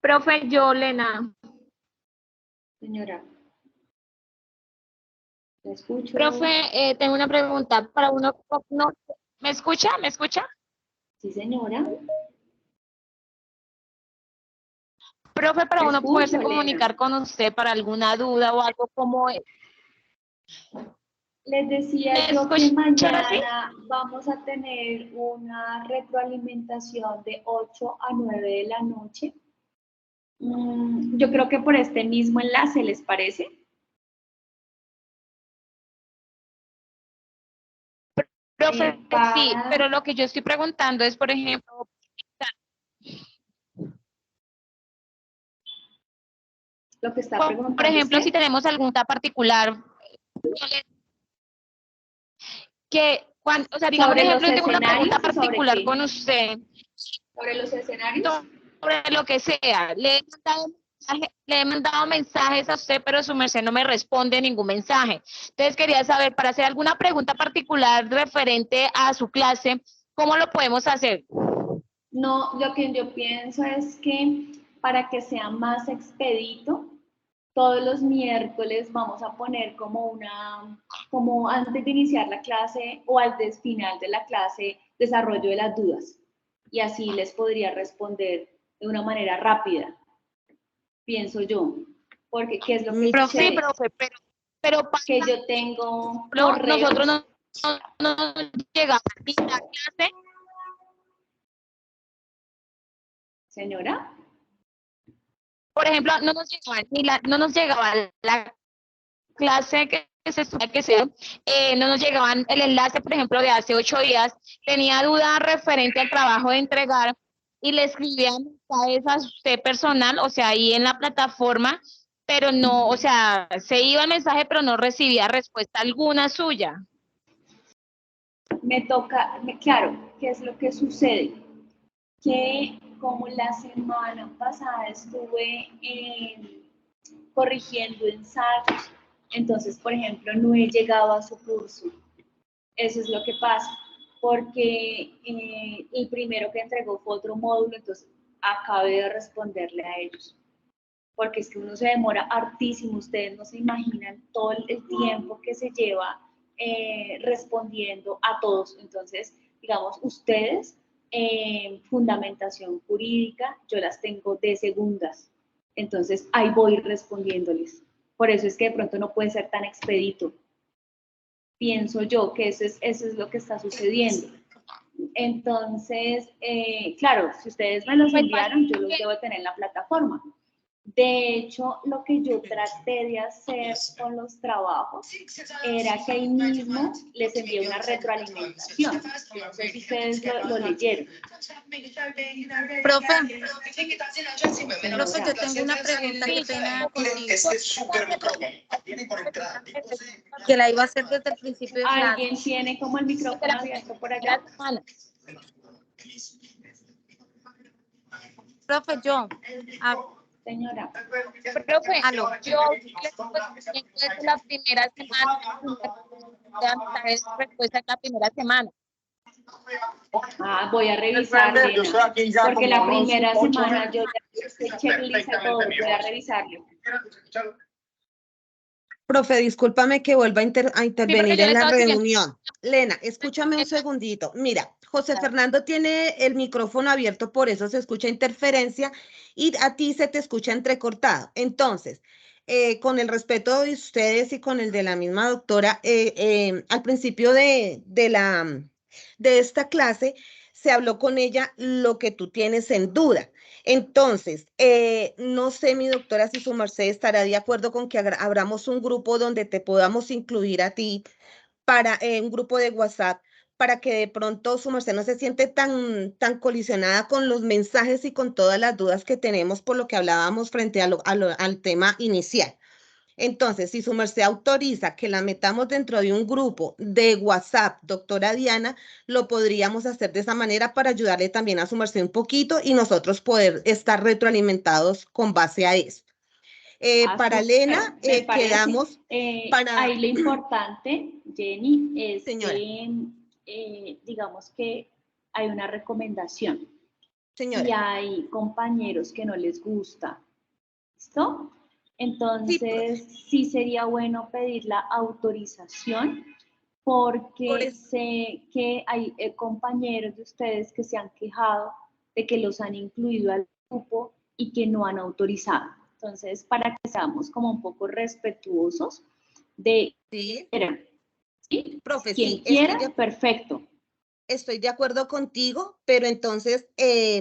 Profe, yo, Lena. Señora. ¿La escucho? Profe, tengo una pregunta para uno. No, ¿me escucha? ¿Me escucha? Sí, señora. Profe, para uno poderse comunicar con usted para alguna duda o algo como es. Les decía yo que mañana vamos a tener una retroalimentación de 8 a 9 de la noche. Yo creo que por este mismo enlace, ¿les parece? Profe, sí, pero lo que yo estoy preguntando es, por ejemplo, lo que está preguntando por ejemplo, usted. si tenemos alguna particular que, o sea, digamos, por ejemplo, tengo una pregunta particular con usted. ¿Sobre los escenarios? Sobre lo que sea. Le he mandado mensajes a usted, pero su merced no me responde ningún mensaje. Entonces quería saber, para hacer alguna pregunta particular referente a su clase, ¿cómo lo podemos hacer? No, lo que yo pienso es que para que sea más expedito, todos los miércoles vamos a poner como antes de iniciar la clase o al final de la clase, desarrollo de las dudas. Y así les podría responder de una manera rápida, pienso yo. Porque, ¿qué es lo que sucede? Sí, profe, pero que yo tengo nosotros no llegamos a la clase. Señora. Por ejemplo, no nos llegaba la clase que se supone que sea, no nos llegaban el enlace, por ejemplo, de hace 8 días, tenía duda referente al trabajo de entregar y le escribían mensajes a usted personal, o sea, ahí en la plataforma, pero no, o sea, se iba el mensaje, pero no recibía respuesta alguna suya. Me toca, claro, ¿qué es lo que sucede? Que como la semana pasada estuve corrigiendo ensayos, entonces, por ejemplo, no he llegado a su curso. Eso es lo que pasa, porque el primero que entregó fue otro módulo, entonces acabé de responderle a ellos. Porque es que uno se demora hartísimo, ustedes no se imaginan todo el tiempo que se lleva respondiendo a todos. Entonces, digamos, ustedes, fundamentación jurídica, yo las tengo de segundas. Entonces, ahí voy respondiéndoles. Por eso es que de pronto no puede ser tan expedito. Pienso yo que eso es lo que está sucediendo. Entonces, claro, si ustedes me los enviaron, yo los debo tener en la plataforma. De hecho, lo que yo traté de hacer con los trabajos era que ahí mismo les envié una retroalimentación. No sé si ustedes lo leyeron. Profe, yo tengo una pregunta, qué pena contigo. Que la iba a hacer desde el principio de clase. ¿Alguien tiene como el micrófono abierto por allá? Profe, yo. Señora. Profe, yo desde la primera semana, respuesta en la primera semana. Voy a revisar, porque la primera semana yo checklist todo, voy a revisarlo. Profe, discúlpame que vuelva a intervenir en la reunión. Lena, escúchame un segundito. Mira, José Fernando tiene el micrófono abierto, por eso se escucha interferencia y a ti se te escucha entrecortado. Entonces, con el respeto de ustedes y con el de la misma doctora, al principio de esta clase se habló con ella lo que tú tienes en duda. Entonces, no sé, mi doctora, si su merced estará de acuerdo con que abramos un grupo donde te podamos incluir a ti para un grupo de WhatsApp para que de pronto su merced no se siente tan colisionada con los mensajes y con todas las dudas que tenemos por lo que hablábamos frente al tema inicial. Entonces, si su merced autoriza que la metamos dentro de un grupo de WhatsApp, doctora Diana, lo podríamos hacer de esa manera para ayudarle también a su merced un poquito y nosotros poder estar retroalimentados con base a eso. Para Lena, quedamos para... Ahí lo importante, Jenny, es que, digamos que hay una recomendación. Señora. Y hay compañeros que no les gusta. ¿Listo? Entonces, sí sería bueno pedir la autorización porque sé que hay compañeros de ustedes que se han quejado de que los han incluido al grupo y que no han autorizado. Entonces, para que seamos como un poco respetuosos de... Sí. ¿Sí? Profe, quien quiera, perfecto. Estoy de acuerdo contigo, pero entonces,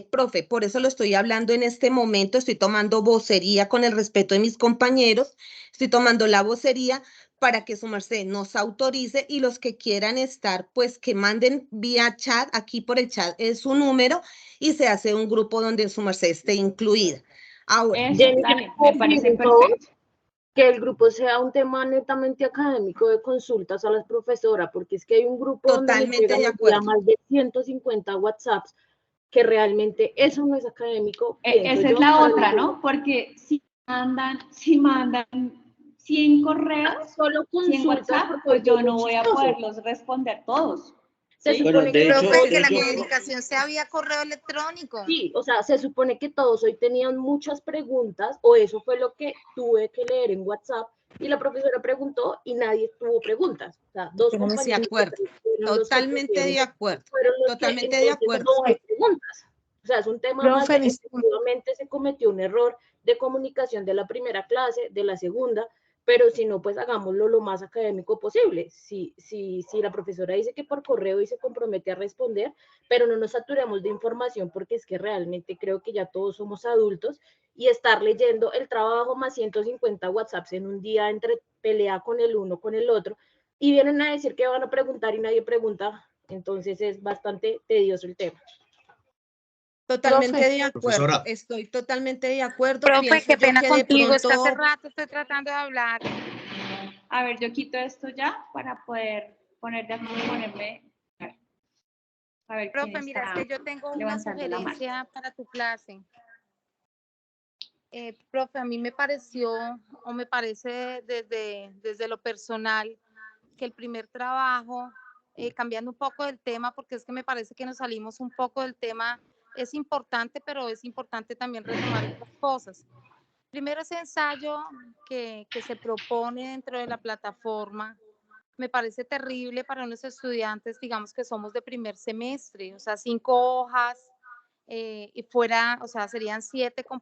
profe, por eso lo estoy hablando en este momento, estoy tomando vocería con el respeto de mis compañeros, estoy tomando la vocería para que su merced nos autorice y los que quieran estar, pues que manden vía chat, aquí por el chat es su número y se hace un grupo donde su merced esté incluida. Ahora, Jenny, me parece perfecto. Que el grupo sea un tema netamente académico de consultas a las profesoras, porque es que hay un grupo totalmente donde de acuerdo. más de 150 WhatsApps, que realmente eso no es académico. Esa es la otra, ¿no? Porque si mandan 100 correos, solo 100 WhatsApp, pues yo no voy a poderlos responder todos. Se supone que la comunicación sea vía correo electrónico. Sí, o sea, se supone que todos hoy tenían muchas preguntas, o eso fue lo que tuve que leer en WhatsApp, y la profesora preguntó y nadie tuvo preguntas. O sea, dos compañeros. De acuerdo, totalmente de acuerdo, totalmente de acuerdo. No hay preguntas. O sea, es un tema más de efectivamente se cometió un error de comunicación de la primera clase, de la segunda, pero si no, pues hagámoslo lo más académico posible. Si la profesora dice que por correo y se compromete a responder, pero no nos saturemos de información, porque es que realmente creo que ya todos somos adultos, y estar leyendo el trabajo más 150 WhatsApps en un día entre pelea con el uno, con el otro, y vienen a decir que van a preguntar y nadie pregunta, entonces es bastante tedioso el tema. Totalmente Profe. de acuerdo, Profesora. estoy totalmente de acuerdo. Profe, Pienso qué yo pena que de contigo, es que hace pronto, rato estoy tratando de hablar. A ver, yo quito esto ya para poder ponerme. A ver, ¿quién Profe, mira, es está que yo tengo una levantando la mano? sugerencia para tu clase. Profe, a mí me pareció, o me parece desde lo personal, que el primer trabajo, cambiando un poco del tema, porque es que me parece que nos salimos un poco del tema, es importante, pero es importante también retomar otras cosas. Primero, ese ensayo que se propone dentro de la plataforma, me parece terrible para unos estudiantes, digamos que somos de primer semestre, o sea, 5 hojas, y fuera, o sea, serían 7 con